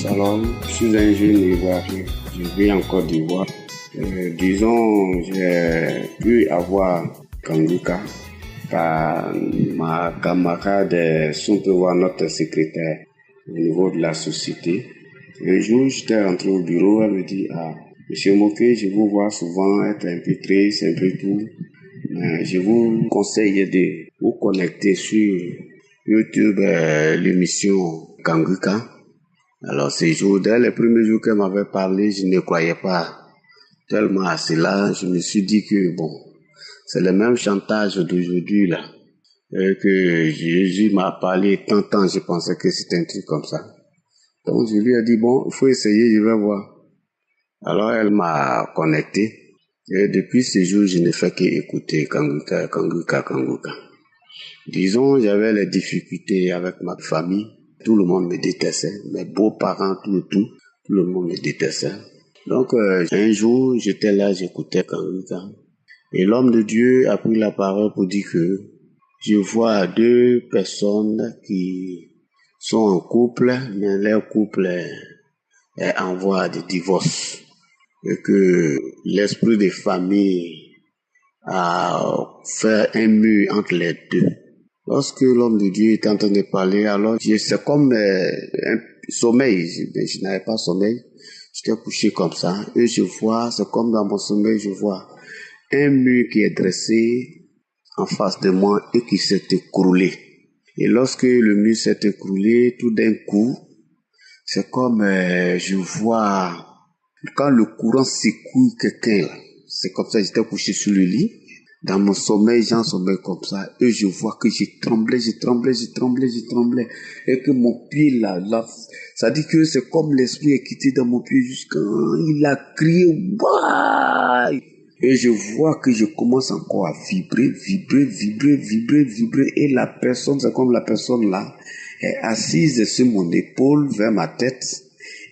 Shalom, je suis un jeune Ivoirien, je vis en Côte d'Ivoire. Disons, j'ai pu avoir Kanguka par ma camarade, si on peut voir notre secrétaire au niveau de la société. Un jour, j'étais rentré au bureau, elle me dit, Monsieur Moké, je vous vois souvent être un peu triste, un peu tout. Je vous conseille de vous connecter sur YouTube, l'émission Kanguka. Alors, dès les premiers jours qu'elle m'avait parlé, je ne croyais pas tellement à cela. Je me suis dit que, c'est le même chantage d'aujourd'hui, là. Et que Jésus m'a parlé tant, je pensais que c'était un truc comme ça. Donc, je lui ai dit, il faut essayer, je vais voir. Alors, elle m'a connecté. Et depuis ce jour, je ne fais qu'écouter Kanguka. Disons, j'avais les difficultés avec ma famille. Tout le monde me détestait. Mes beaux-parents, tout le monde me détestait. Donc, un jour, j'étais là, j'écoutais Kanguka. Et l'homme de Dieu a pris la parole pour dire que je vois deux personnes qui sont en couple, mais leur couple est en voie de divorce. Et que l'esprit de famille a fait un mur entre les deux. Lorsque l'homme de Dieu est en train de parler, alors c'est comme un sommeil. Je n'avais pas sommeil. J'étais couché comme ça. Et je vois, c'est comme dans mon sommeil, je vois un mur qui est dressé en face de moi et qui s'est écroulé. Et lorsque le mur s'est écroulé, tout d'un coup, c'est comme je vois quand le courant secoue quelqu'un là. C'est comme ça, j'étais couché sur le lit. Dans mon sommeil, j'en sommeil comme ça. Et je vois que je tremblais. Et que mon pied là, ça dit que c'est comme l'esprit est quitté dans mon pied jusqu'à il a crié. Waouh! Et je vois que je commence encore à vibrer. Et la personne, c'est comme la personne là, est assise sur mon épaule vers ma tête.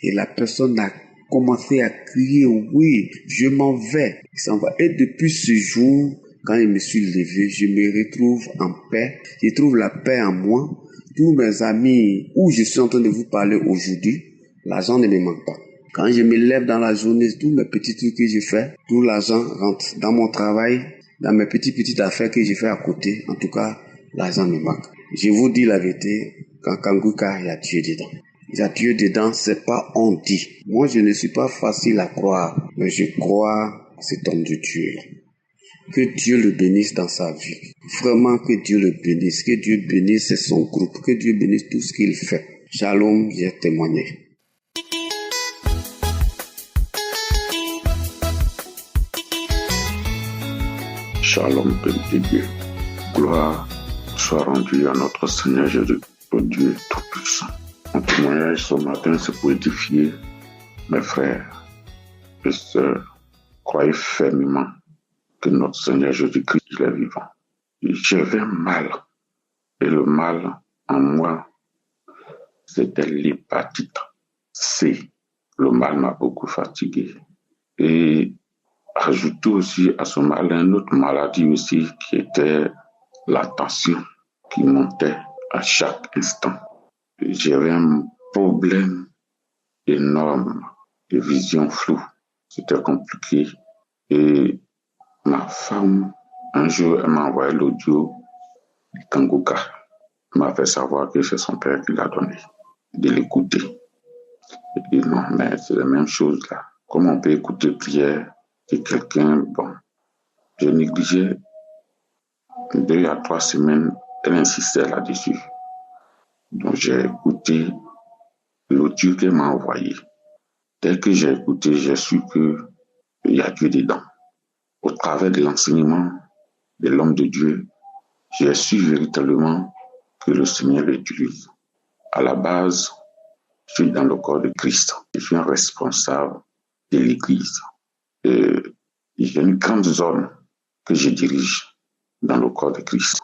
Et la personne a commencé à crier, oui, je m'en vais. Il s'en va. Et depuis ce jour, quand je me suis levé, je me retrouve en paix. Je trouve la paix en moi. Tous mes amis, où je suis en train de vous parler aujourd'hui, l'argent ne me manque pas. Quand je me lève dans la journée, tous mes petits trucs que je fais, tout l'argent rentre dans mon travail, dans mes petites affaires que je fais à côté. En tout cas, l'argent me manque. Je vous dis la vérité, quand Kanguka, il y a Dieu dedans. Il y a Dieu dedans, c'est pas on dit. Moi, je ne suis pas facile à croire, mais je crois à cet homme de Dieu. Que Dieu le bénisse dans sa vie. Vraiment que Dieu le bénisse. Que Dieu bénisse son groupe. Que Dieu bénisse tout ce qu'il fait. Shalom, j'ai témoigné. Shalom, peuple de Dieu. Gloire soit rendue à notre Seigneur Jésus, le Dieu Tout-Puissant. Mon témoignage ce matin, c'est pour édifier mes frères et sœurs. Croyez fermement que notre Seigneur Jésus-Christ est vivant. J'avais mal. Et le mal en moi, c'était l'hépatite C. Le mal m'a beaucoup fatigué. Et ajouté aussi à ce mal une autre maladie aussi qui était la tension qui montait à chaque instant. J'avais un problème énorme de vision floue. C'était compliqué. Et ma femme, un jour, elle m'a envoyé l'audio de Kanguka. Elle m'a fait savoir que c'est son père qui l'a donné, de l'écouter. Je dis non, mais c'est la même chose là. Comment on peut écouter prière de quelqu'un, je négligeais 2 à 3 semaines, elle insistait là-dessus. Donc j'ai écouté l'audio qu'elle m'a envoyé. Dès que j'ai écouté, j'ai su qu'il y a Dieu dedans. Au travers de l'enseignement de l'homme de Dieu, j'ai su véritablement que le Seigneur l'utilise. À la base, je suis dans le corps de Christ. Je suis un responsable de l'Église. J'ai une grande zone que je dirige dans le corps de Christ.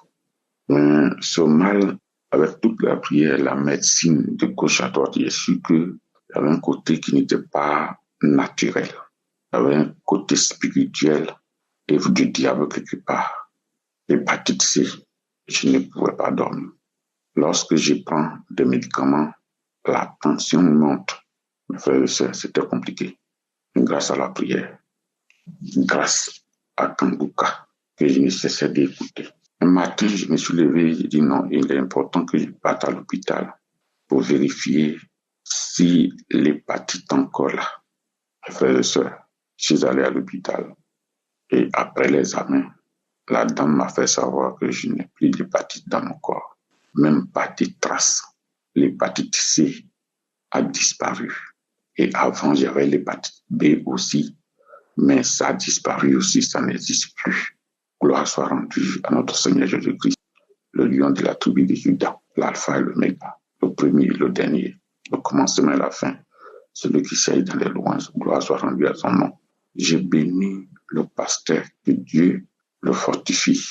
Mais ce mal, avec toute la prière, la médecine de gauche à droite, j'ai su qu'il y avait un côté qui n'était pas naturel. Il y avait un côté spirituel et du diable quelque part. L'hépatite C, je ne pouvais pas dormir. Lorsque je prends des médicaments, la tension monte. Mes frères et sœurs, c'était compliqué. Grâce à la prière, grâce à Kanguka, que je ne cessais d'écouter. Un matin, je me suis levé, j'ai dit non, il est important que je parte à l'hôpital pour vérifier si l'hépatite est encore là. Mes frères et sœurs, je suis allé à l'hôpital et après l'examen, la dame m'a fait savoir que je n'ai plus d'hépatite dans mon corps. Même pas de traces. L'hépatite C a disparu. Et avant, j'avais l'hépatite B aussi, mais ça a disparu aussi, ça n'existe plus. Gloire soit rendue à notre Seigneur Jésus-Christ, le lion de la tribu de Juda, l'alpha et l'oméga, le premier et le dernier, le commencement et la fin, celui qui sait dans les louanges. Gloire soit rendue à son nom. J'ai béni le pasteur, que Dieu le fortifie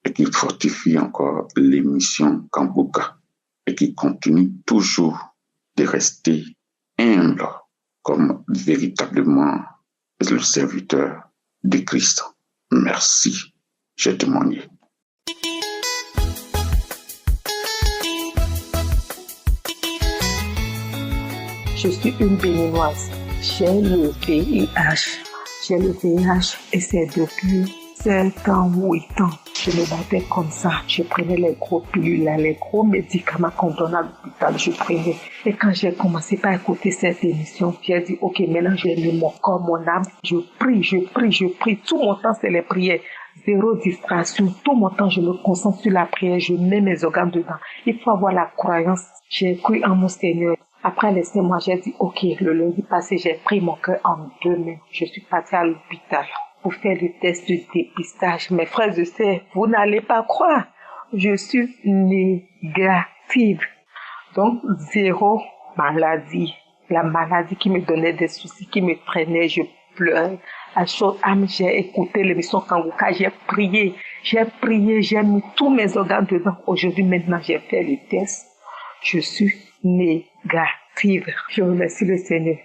et qu'il fortifie encore l'émission Kanguka et qu'il continue toujours de rester humble comme véritablement le serviteur de Christ. Merci. J'ai témoigné. Je suis une béninoise. J'ai le VIH. J'ai le VIH et c'est depuis 7 ans ou 8 ans. Je me battais comme ça. Je prenais les gros pilules, les gros médicaments qu'on donne à l'hôpital. Je prenais. Et quand j'ai commencé par écouter cette émission, j'ai dit, ok, maintenant j'ai mis mon corps, mon âme. Je prie. Tout mon temps, c'est les prières. Zéro distraction. Tout mon temps, je me concentre sur la prière. Je mets mes organes dedans. Il faut avoir la croyance. J'ai cru en mon Seigneur. Après les 6 mois, j'ai dit, ok, le lundi passé, j'ai pris mon cœur en 2 mains. Je suis partie à l'hôpital pour faire le test de dépistage. Mes frères et sœurs, vous n'allez pas croire. Je suis négative. Donc, 0 maladie. La maladie qui me donnait des soucis, qui me traînait, je pleurais. À chaud âme, j'ai écouté l'émission Kanguka, j'ai prié, j'ai mis tous mes organes dedans. Aujourd'hui, maintenant, j'ai fait le test. Je suis négative. Je remercie le Seigneur.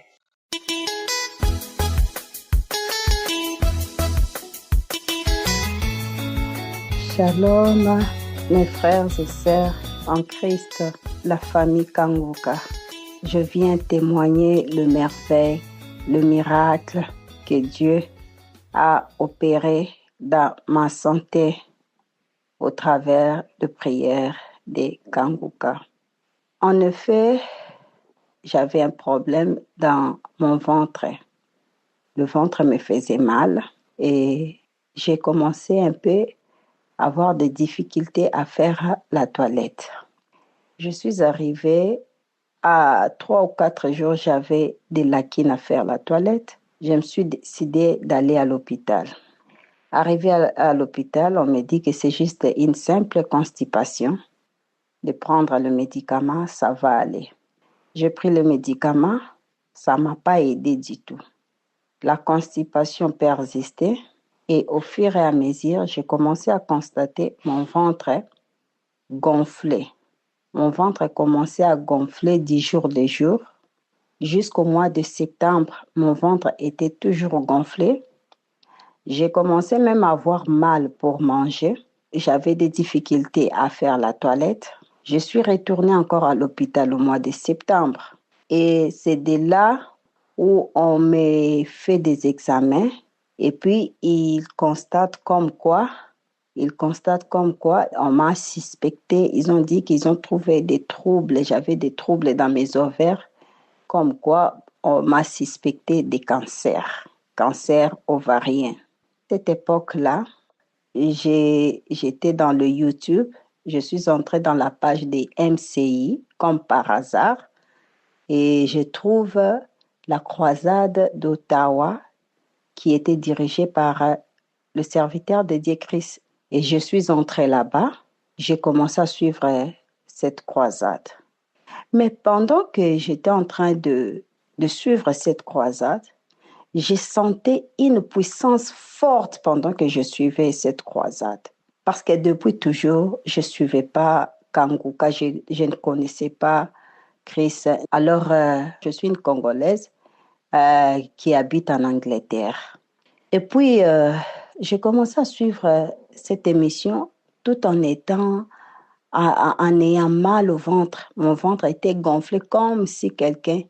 Shalom, mes frères et sœurs en Christ, la famille Kanguka. Je viens témoigner le merveille, le miracle que Dieu a opéré dans ma santé au travers de prières des Kanguka. En effet, j'avais un problème dans mon ventre. Le ventre me faisait mal et j'ai commencé un peu à avoir des difficultés à faire la toilette. Je suis arrivée à 3 ou 4 jours, j'avais des lacunes à faire la toilette. Je me suis décidée d'aller à l'hôpital. Arrivée à l'hôpital, on me dit que c'est juste une simple constipation. De prendre le médicament, ça va aller. J'ai pris le médicament, ça ne m'a pas aidé du tout. La constipation persistait et au fur et à mesure, j'ai commencé à constater mon ventre gonfler. Mon ventre commençait à gonfler 10 jours de jour. Jusqu'au mois de septembre, mon ventre était toujours gonflé. J'ai commencé même à avoir mal pour manger. J'avais des difficultés à faire la toilette. Je suis retournée encore à l'hôpital au mois de septembre. Et c'est de là où on me fait des examens. Et puis, ils constatent comme quoi on m'a suspecté. Ils ont dit qu'ils ont trouvé des troubles. J'avais des troubles dans mes ovaires. Comme quoi, on m'a suspecté des cancers ovariens. À cette époque-là, j'étais dans le YouTube. Je suis entrée dans la page des MCI, comme par hasard, et je trouve la croisade d'Ottawa qui était dirigée par le serviteur de Dieu Christ. Et je suis entrée là-bas, j'ai commencé à suivre cette croisade. Mais pendant que j'étais en train de suivre cette croisade, j'ai senti une puissance forte pendant que je suivais cette croisade. Parce que depuis toujours, je ne suivais pas Kanguka, je ne connaissais pas Christ. Alors, je suis une Congolaise qui habite en Angleterre. Et puis, j'ai commencé à suivre cette émission tout en ayant mal au ventre. Mon ventre était gonflé comme si quelqu'un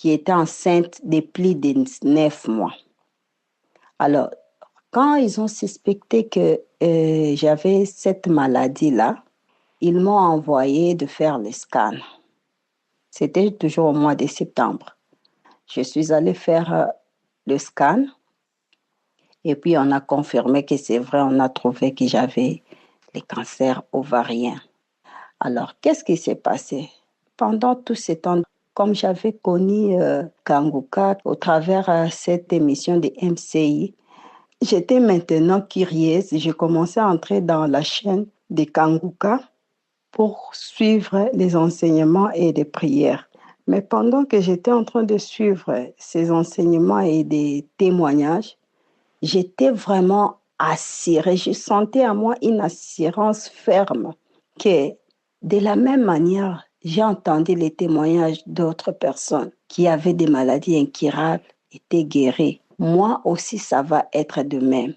qui était enceinte depuis 9 mois. Alors, quand ils ont suspecté que j'avais cette maladie-là, ils m'ont envoyé de faire les scans. C'était toujours au mois de septembre. Je suis allée faire le scan et puis on a confirmé que c'est vrai, on a trouvé que j'avais les cancers ovariens. Alors, qu'est-ce qui s'est passé? Pendant tout ce temps, comme j'avais connu Kanguka au travers cette émission de MCI, j'étais maintenant curieuse. J'ai commencé à entrer dans la chaîne de Kanguka pour suivre les enseignements et les prières. Mais pendant que j'étais en train de suivre ces enseignements et des témoignages, j'étais vraiment assurée. Je sentais à moi une assurance ferme que de la même manière, j'ai entendu les témoignages d'autres personnes qui avaient des maladies incurables, étaient guéries. Moi aussi, ça va être de même.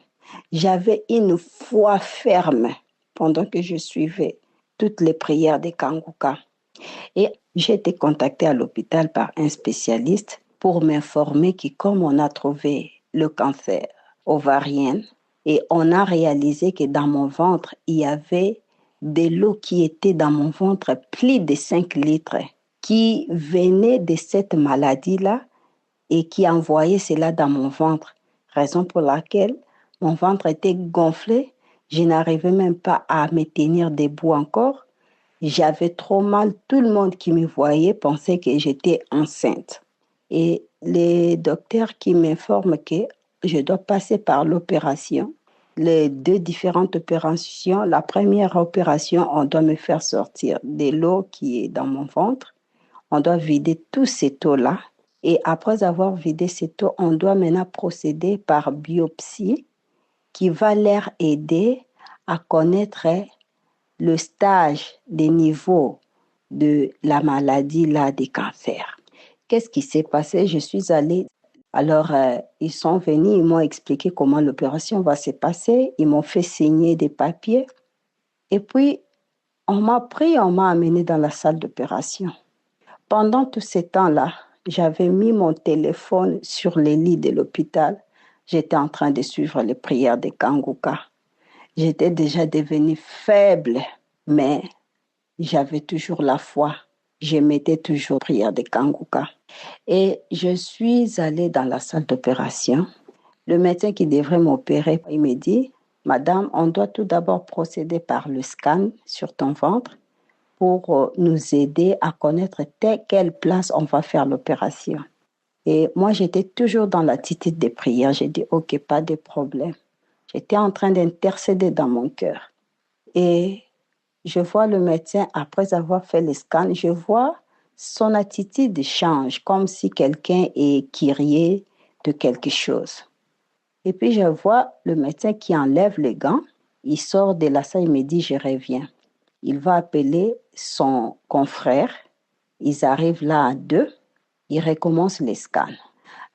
J'avais une foi ferme pendant que je suivais toutes les prières des Kanguka. Et j'ai été contactée à l'hôpital par un spécialiste pour m'informer que comme on a trouvé le cancer ovarien et on a réalisé que dans mon ventre, il y avait de l'eau qui était dans mon ventre, plus de 5 litres, qui venait de cette maladie-là et qui envoyait cela dans mon ventre. Raison pour laquelle mon ventre était gonflé, je n'arrivais même pas à me tenir debout encore. J'avais trop mal. Tout le monde qui me voyait pensait que j'étais enceinte. Et les docteurs qui m'informent que je dois passer par l'opération, les 2 différentes opérations. La première opération, on doit me faire sortir de l'eau qui est dans mon ventre. On doit vider tout cette eau-là. Et après avoir vidé cette eau, on doit maintenant procéder par biopsie qui va leur aider à connaître le stage des niveaux de la maladie là des cancers. Qu'est-ce qui s'est passé? Je suis allée. Alors, ils sont venus, ils m'ont expliqué comment l'opération va se passer. Ils m'ont fait signer des papiers. Et puis, on m'a amené dans la salle d'opération. Pendant tout ce temps-là, j'avais mis mon téléphone sur les lits de l'hôpital. J'étais en train de suivre les prières de Kanguka. J'étais déjà devenue faible, mais j'avais toujours la foi. Je mettais toujours prière de Kanguka. Et je suis allée dans la salle d'opération. Le médecin qui devrait m'opérer, il me dit, « Madame, on doit tout d'abord procéder par le scan sur ton ventre pour nous aider à connaître quelle place on va faire l'opération. » Et moi, j'étais toujours dans l'attitude de prière. J'ai dit, « Ok, pas de problème. » J'étais en train d'intercéder dans mon cœur. Et je vois le médecin, après avoir fait le scan, je vois son attitude change, comme si quelqu'un est curieux de quelque chose. Et puis je vois le médecin qui enlève les gants, il sort de la salle, il me dit, je reviens. Il va appeler son confrère, ils arrivent là à 2, ils recommencent les scans.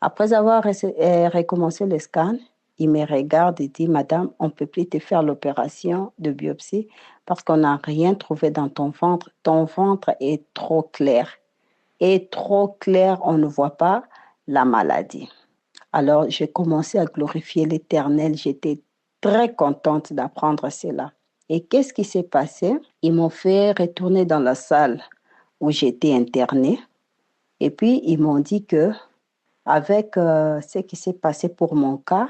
Après avoir recommencé le scan, il me regarde et dit, « Madame, on ne peut plus te faire l'opération de biopsie parce qu'on n'a rien trouvé dans ton ventre. Ton ventre est trop clair. Et trop clair, on ne voit pas la maladie. » Alors, j'ai commencé à glorifier l'Éternel. J'étais très contente d'apprendre cela. Et qu'est-ce qui s'est passé? Ils m'ont fait retourner dans la salle où j'étais internée. Et puis, ils m'ont dit que avec ce qui s'est passé pour mon cas,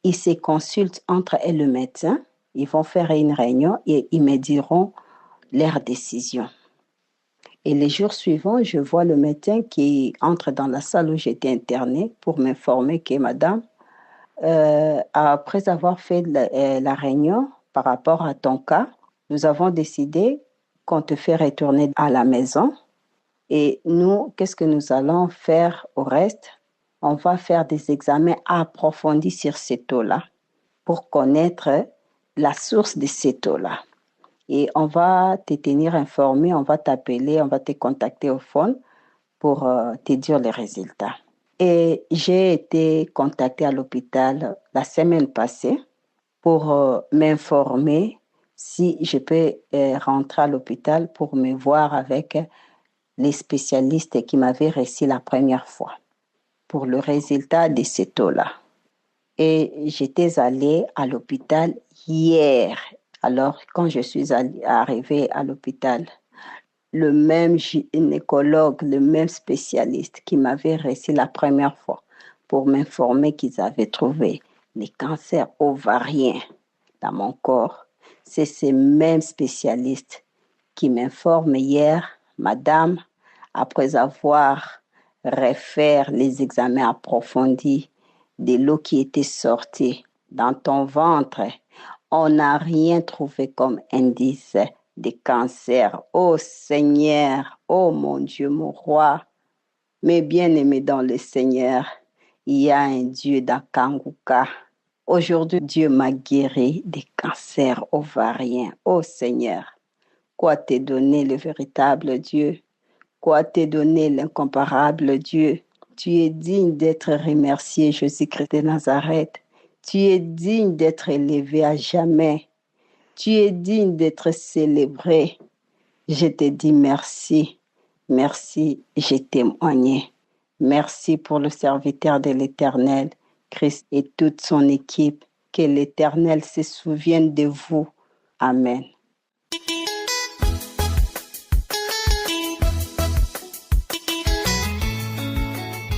ils se consultent entre eux et le médecin. Ils vont faire une réunion et ils me diront leur décision. Et les jours suivants, je vois le médecin qui entre dans la salle où j'étais internée pour m'informer que madame, après avoir fait la réunion par rapport à ton cas, nous avons décidé qu'on te fait retourner à la maison. Et nous, qu'est-ce que nous allons faire au reste? On va faire des examens approfondis sur cette eau-là pour connaître la source de cette eau-là. Et on va te tenir informé, on va t'appeler, on va te contacter au phone pour te dire les résultats. Et j'ai été contactée à l'hôpital la semaine passée pour m'informer si je peux rentrer à l'hôpital pour me voir avec les spécialistes qui m'avaient reçu la première fois pour le résultat de ce taux-là. Et j'étais allée à l'hôpital hier. Alors, quand je suis arrivée à l'hôpital, le même gynécologue, le même spécialiste qui m'avait reçu la première fois pour m'informer qu'ils avaient trouvé les cancers ovariens dans mon corps, c'est ces mêmes spécialistes qui m'informent hier, madame, après avoir refait les examens approfondis de l'eau qui était sortie dans ton ventre, on n'a rien trouvé comme indice de cancer. Oh Seigneur, oh mon Dieu, mon roi, mes bien-aimés dans le Seigneur, il y a un Dieu dans Kanguka. Aujourd'hui, Dieu m'a guéri des cancers ovariens. Oh Seigneur, quoi t'est donné le véritable Dieu? Quoi t'est donné l'incomparable Dieu? Tu es digne d'être remercié, Jésus-Christ de Nazareth. Tu es digne d'être élevé à jamais. Tu es digne d'être célébré. Je te dis merci. Merci, j'ai témoigné. Merci pour le serviteur de l'Éternel, Christ et toute son équipe. Que l'Éternel se souvienne de vous. Amen.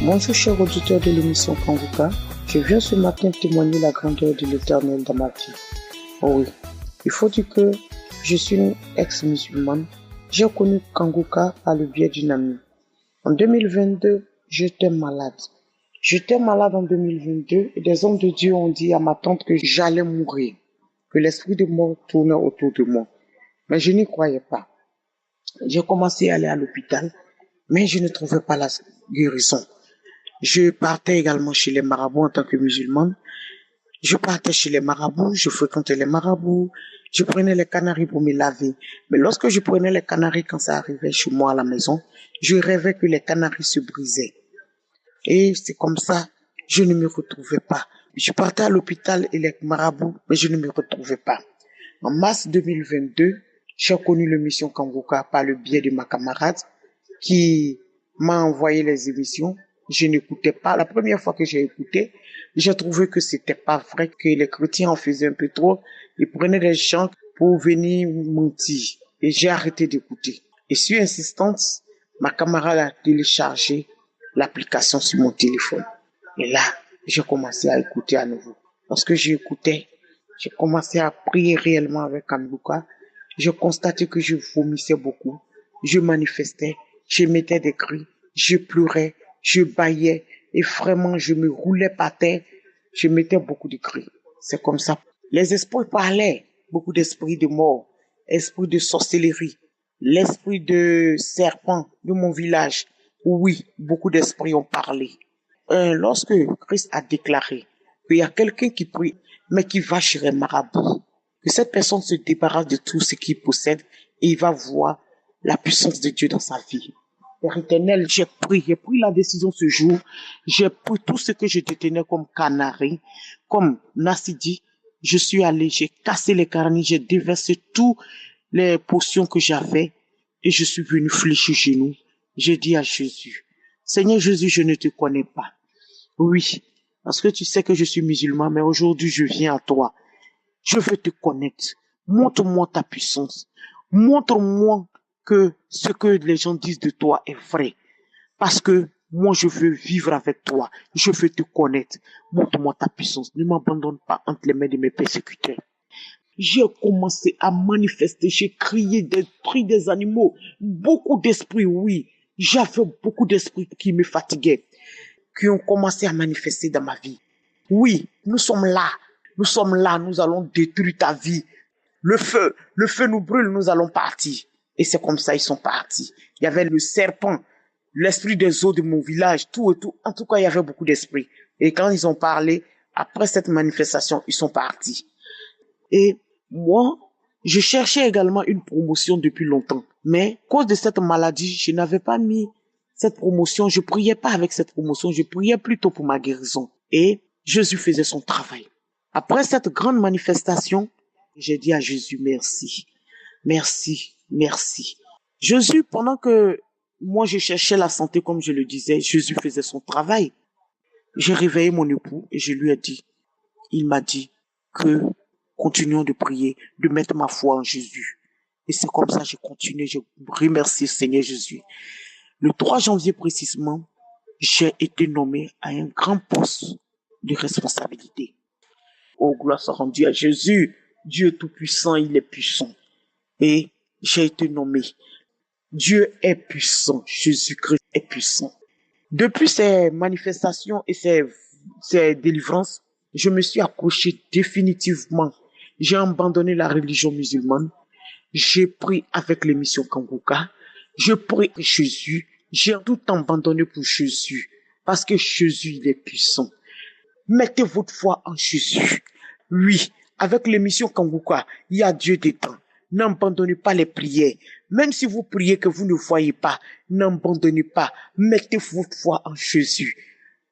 Bonjour chers auditeurs de l'émission Kanguka. Je viens ce matin témoigner la grandeur de l'Éternel dans ma vie. Oh oui, il faut dire que je suis une ex-musulmane. J'ai connu Kanguka par le biais d'une amie. En 2022, j'étais malade. J'étais malade en 2022 et des hommes de Dieu ont dit à ma tante que j'allais mourir, que l'esprit de mort tournait autour de moi. Mais je n'y croyais pas. J'ai commencé à aller à l'hôpital, mais je ne trouvais pas la guérison. Je partais également chez les marabouts en tant que musulmane. Je partais chez les marabouts, je fréquentais les marabouts, je prenais les canaris pour me laver. Mais lorsque je prenais les canaris quand ça arrivait chez moi à la maison, je rêvais que les canaris se brisaient. Et c'est comme ça, je ne me retrouvais pas. Je partais à l'hôpital et les marabouts, mais je ne me retrouvais pas. En mars 2022, j'ai connu l'émission Kanguka par le biais de ma camarade qui m'a envoyé les émissions. Je n'écoutais pas. La première fois que j'ai écouté, j'ai trouvé que c'était pas vrai, que les chrétiens en faisaient un peu trop. Ils prenaient des gens pour venir mentir. Et j'ai arrêté d'écouter. Et sur insistance, ma camarade a téléchargé l'application sur mon téléphone. Et là, j'ai commencé à écouter à nouveau. Lorsque j'écoutais, j'ai commencé à prier réellement avec Kanguka. J'ai constaté que je vomissais beaucoup. Je manifestais, je mettais des cris, je pleurais, je bâillais et vraiment je me roulais par terre. Je mettais beaucoup de cris. C'est comme ça. Les esprits parlaient, beaucoup d'esprits de mort, esprits de sorcellerie, l'esprit de serpent de mon village. Oui, beaucoup d'esprits ont parlé. Lorsque Christ a déclaré qu'il y a quelqu'un qui prie, mais qui va chez les marabouts, que cette personne se débarrasse de tout ce qu'il possède et il va voir la puissance de Dieu dans sa vie. Père éternel, j'ai pris la décision ce jour, j'ai pris tout ce que je détenais comme canari, comme Nassidi, je suis allé, j'ai cassé les carnis, j'ai déversé toutes les potions que j'avais et je suis venu fléchir chez nous. J'ai dit à Jésus, Seigneur Jésus, je ne te connais pas. Oui, parce que tu sais que je suis musulman, mais aujourd'hui je viens à toi. Je veux te connaître. Montre-moi ta puissance. Montre-moi que ce que les gens disent de toi est vrai. Parce que moi, je veux vivre avec toi. Je veux te connaître. Montre-moi ta puissance. Ne m'abandonne pas entre les mains de mes persécuteurs. J'ai commencé à manifester. J'ai crié des cris des animaux. Beaucoup d'esprits, oui. J'avais beaucoup d'esprits qui me fatiguaient, qui ont commencé à manifester dans ma vie. Oui, nous sommes là. Nous sommes là. Nous allons détruire ta vie. Le feu nous brûle. Nous allons partir. Et c'est comme ça, ils sont partis. Il y avait le serpent, l'esprit des eaux de mon village, tout et tout. En tout cas, il y avait beaucoup d'esprits. Et quand ils ont parlé, après cette manifestation, ils sont partis. Et moi, je cherchais également une promotion depuis longtemps. Mais à cause de cette maladie, je n'avais pas mis cette promotion. Je priais pas avec cette promotion. Je priais plutôt pour ma guérison. Et Jésus faisait son travail. Après cette grande manifestation, j'ai dit à Jésus, merci. Merci, merci. Jésus, pendant que Moi, je cherchais la santé, comme je le disais. Jésus faisait son travail. J'ai réveillé mon époux et je lui ai dit, il m'a dit que continuons de prier, de mettre ma foi en Jésus. Et c'est comme ça que j'ai continué. Je remercie Seigneur Jésus. Le 3 janvier précisément, j'ai été nommé à un grand poste de responsabilité. Oh, gloire soit rendue à Jésus. Dieu Tout-Puissant, il est puissant. Et j'ai été nommé. Dieu est puissant. Jésus-Christ est puissant. Depuis ces manifestations et ces délivrances, je me suis accroché définitivement. J'ai abandonné la religion musulmane. J'ai pris avec l'émission Kanguka. Je prie Jésus. J'ai tout abandonné pour Jésus. Parce que Jésus, il est puissant. Mettez votre foi en Jésus. Oui, avec l'émission Kanguka, il y a Dieu dedans. N'abandonnez pas les prières. Même si vous priez que vous ne voyez pas, n'abandonnez pas. Mettez votre foi en Jésus.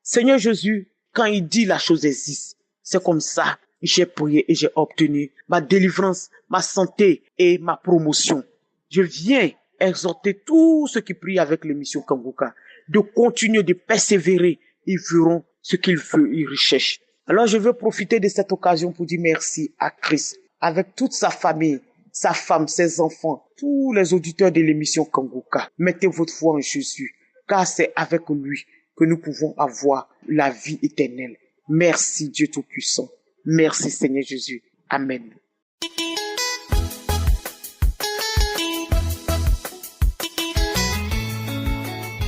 Seigneur Jésus, quand il dit la chose existe, c'est comme ça. J'ai prié et j'ai obtenu ma délivrance, ma santé et ma promotion. Je viens exhorter tous ceux qui prient avec l'émission Kanguka de continuer de persévérer. Ils feront ce qu'ils veulent, ils recherchent. Alors je veux profiter de cette occasion pour dire merci à Christ, avec toute sa famille, sa femme, ses enfants, tous les auditeurs de l'émission Kanguka. Mettez votre foi en Jésus, car c'est avec lui que nous pouvons avoir la vie éternelle. Merci Dieu Tout-Puissant. Merci Seigneur Jésus. Amen.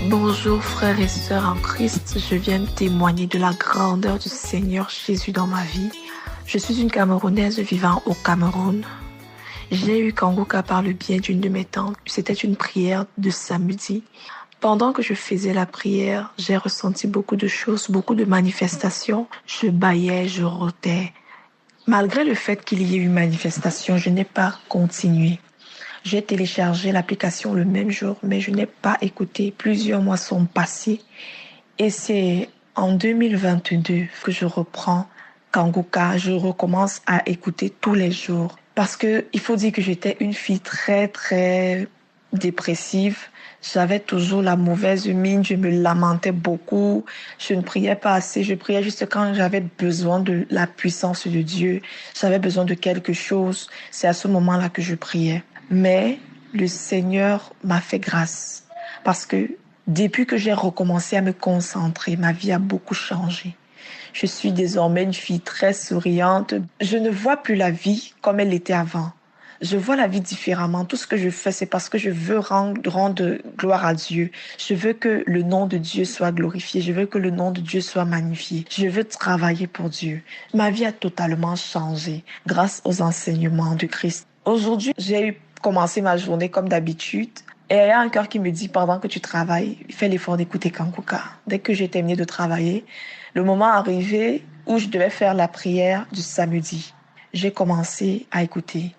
Bonjour frères et sœurs en Christ, je viens témoigner de la grandeur du Seigneur Jésus dans ma vie. Je suis une Camerounaise vivant au Cameroun. J'ai eu Kanguka par le biais d'une de mes tantes. C'était une prière de samedi. Pendant que je faisais la prière, j'ai ressenti beaucoup de choses, beaucoup de manifestations. Je bâillais, je rotais. Malgré le fait qu'il y ait eu manifestation, je n'ai pas continué. J'ai téléchargé l'application le même jour, mais je n'ai pas écouté. Plusieurs mois sont passés et c'est en 2022 que je reprends Kanguka. Je recommence à écouter tous les jours parce que il faut dire que j'étais une fille très, très dépressive. J'avais toujours la mauvaise mine, je me lamentais beaucoup, je ne priais pas assez, je priais juste quand j'avais besoin de la puissance de Dieu, j'avais besoin de quelque chose, c'est à ce moment-là que je priais. Mais le Seigneur m'a fait grâce parce que depuis que j'ai recommencé à me concentrer, ma vie a beaucoup changé. Je suis désormais une fille très souriante. Je ne vois plus la vie comme elle était avant. Je vois la vie différemment. Tout ce que je fais, c'est parce que je veux rendre gloire à Dieu. Je veux que le nom de Dieu soit glorifié. Je veux que le nom de Dieu soit magnifié. Je veux travailler pour Dieu. Ma vie a totalement changé grâce aux enseignements de Christ. Aujourd'hui, j'ai commencé ma journée comme d'habitude. Et il y a un cœur qui me dit, pendant que tu travailles, fais l'effort d'écouter Kanguka. Dès que j'ai terminé de travailler, le moment arrivé où je devais faire la prière du samedi, j'ai commencé à écouter.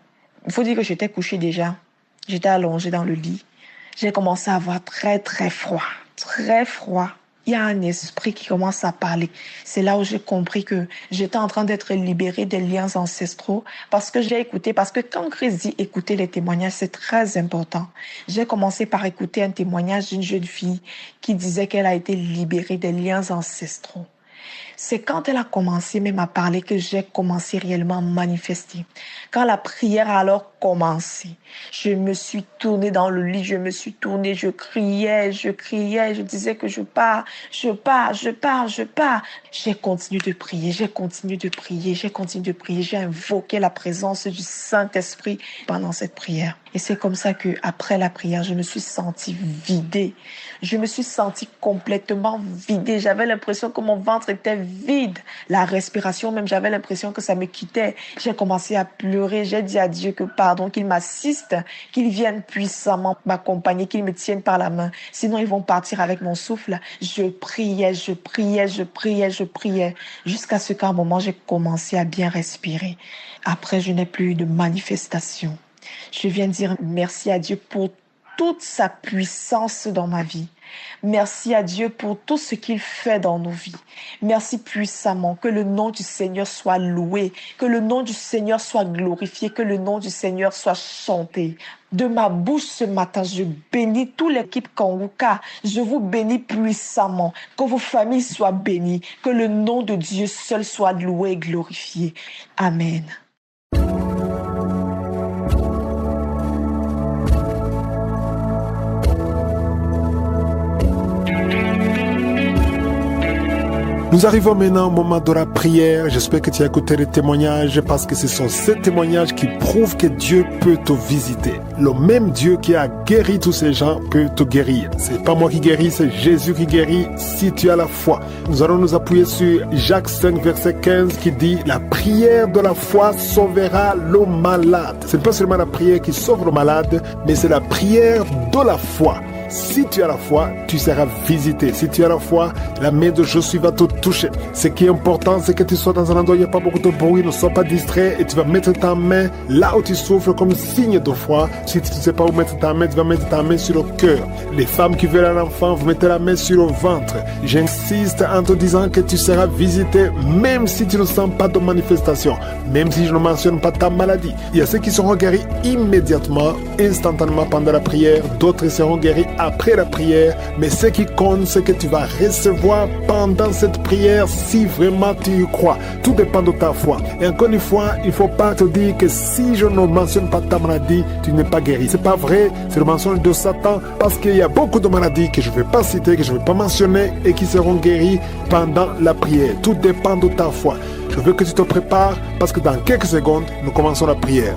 Il faut dire que j'étais couchée déjà. J'étais allongée dans le lit. J'ai commencé à avoir très, très froid. Très froid. Il y a un esprit qui commence à parler. C'est là où j'ai compris que j'étais en train d'être libérée des liens ancestraux parce que j'ai écouté. Parce que quand Christ dit écouter les témoignages, c'est très important. J'ai commencé par écouter un témoignage d'une jeune fille qui disait qu'elle a été libérée des liens ancestraux. C'est quand elle a commencé même à parler que j'ai commencé réellement à manifester. Quand la prière a alors commencé, je me suis tournée dans le lit, je me suis tournée, je criais, je disais que je pars. J'ai continué de prier, j'ai invoqué la présence du Saint-Esprit pendant cette prière. Et c'est comme ça que après la prière, je me suis sentie vidée. Je me suis sentie complètement vidée. J'avais l'impression que mon ventre était vide. La respiration même, j'avais l'impression que ça me quittait. J'ai commencé à pleurer. J'ai dit à Dieu que pardon, qu'il m'assiste, qu'il vienne puissamment m'accompagner, qu'il me tienne par la main. Sinon, ils vont partir avec mon souffle. Je priais. Jusqu'à ce qu'à un moment, j'ai commencé à bien respirer. Après, je n'ai plus eu de manifestation. Je viens dire merci à Dieu pour toute sa puissance dans ma vie. Merci à Dieu pour tout ce qu'il fait dans nos vies. Merci puissamment. Que le nom du Seigneur soit loué, que le nom du Seigneur soit glorifié, que le nom du Seigneur soit chanté. De ma bouche ce matin, je bénis toute l'équipe Kanguka. Je vous bénis puissamment. Que vos familles soient bénies. Que le nom de Dieu seul soit loué et glorifié. Amen. Nous arrivons maintenant au moment de la prière. J'espère que tu as écouté les témoignages parce que ce sont ces témoignages qui prouvent que Dieu peut te visiter. Le même Dieu qui a guéri tous ces gens peut te guérir. C'est pas moi qui guéris, c'est Jésus qui guérit si tu as la foi. Nous allons nous appuyer sur Jacques 5 verset 15 qui dit « La prière de la foi sauvera le malade ». Ce n'est pas seulement la prière qui sauve le malade, mais c'est la prière de la foi. Si tu as la foi, tu seras visité. Si tu as la foi, la main de Josué va te toucher. Ce qui est important, c'est que tu sois dans un endroit où il n'y a pas beaucoup de bruit, ne sois pas distrait et tu vas mettre ta main là où tu souffles comme signe de foi. Si tu ne sais pas où mettre ta main, tu vas mettre ta main sur le cœur. Les femmes qui veulent un enfant, vous mettez la main sur le ventre. J'insiste en te disant que tu seras visité même si tu ne sens pas de manifestation, même si je ne mentionne pas ta maladie. Il y a ceux qui seront guéris immédiatement, instantanément pendant la prière, d'autres seront guéris après la prière, mais ce qui compte, c'est que tu vas recevoir pendant cette prière si vraiment tu y crois. Tout dépend de ta foi. Et encore une fois, il ne faut pas te dire que si je ne mentionne pas ta maladie, tu n'es pas guéri. C'est pas vrai, c'est le mensonge de Satan, parce qu'il y a beaucoup de maladies que je ne vais pas citer, que je ne vais pas mentionner et qui seront guéries pendant la prière. Tout dépend de ta foi. Je veux que tu te prépares parce que dans quelques secondes, nous commençons la prière.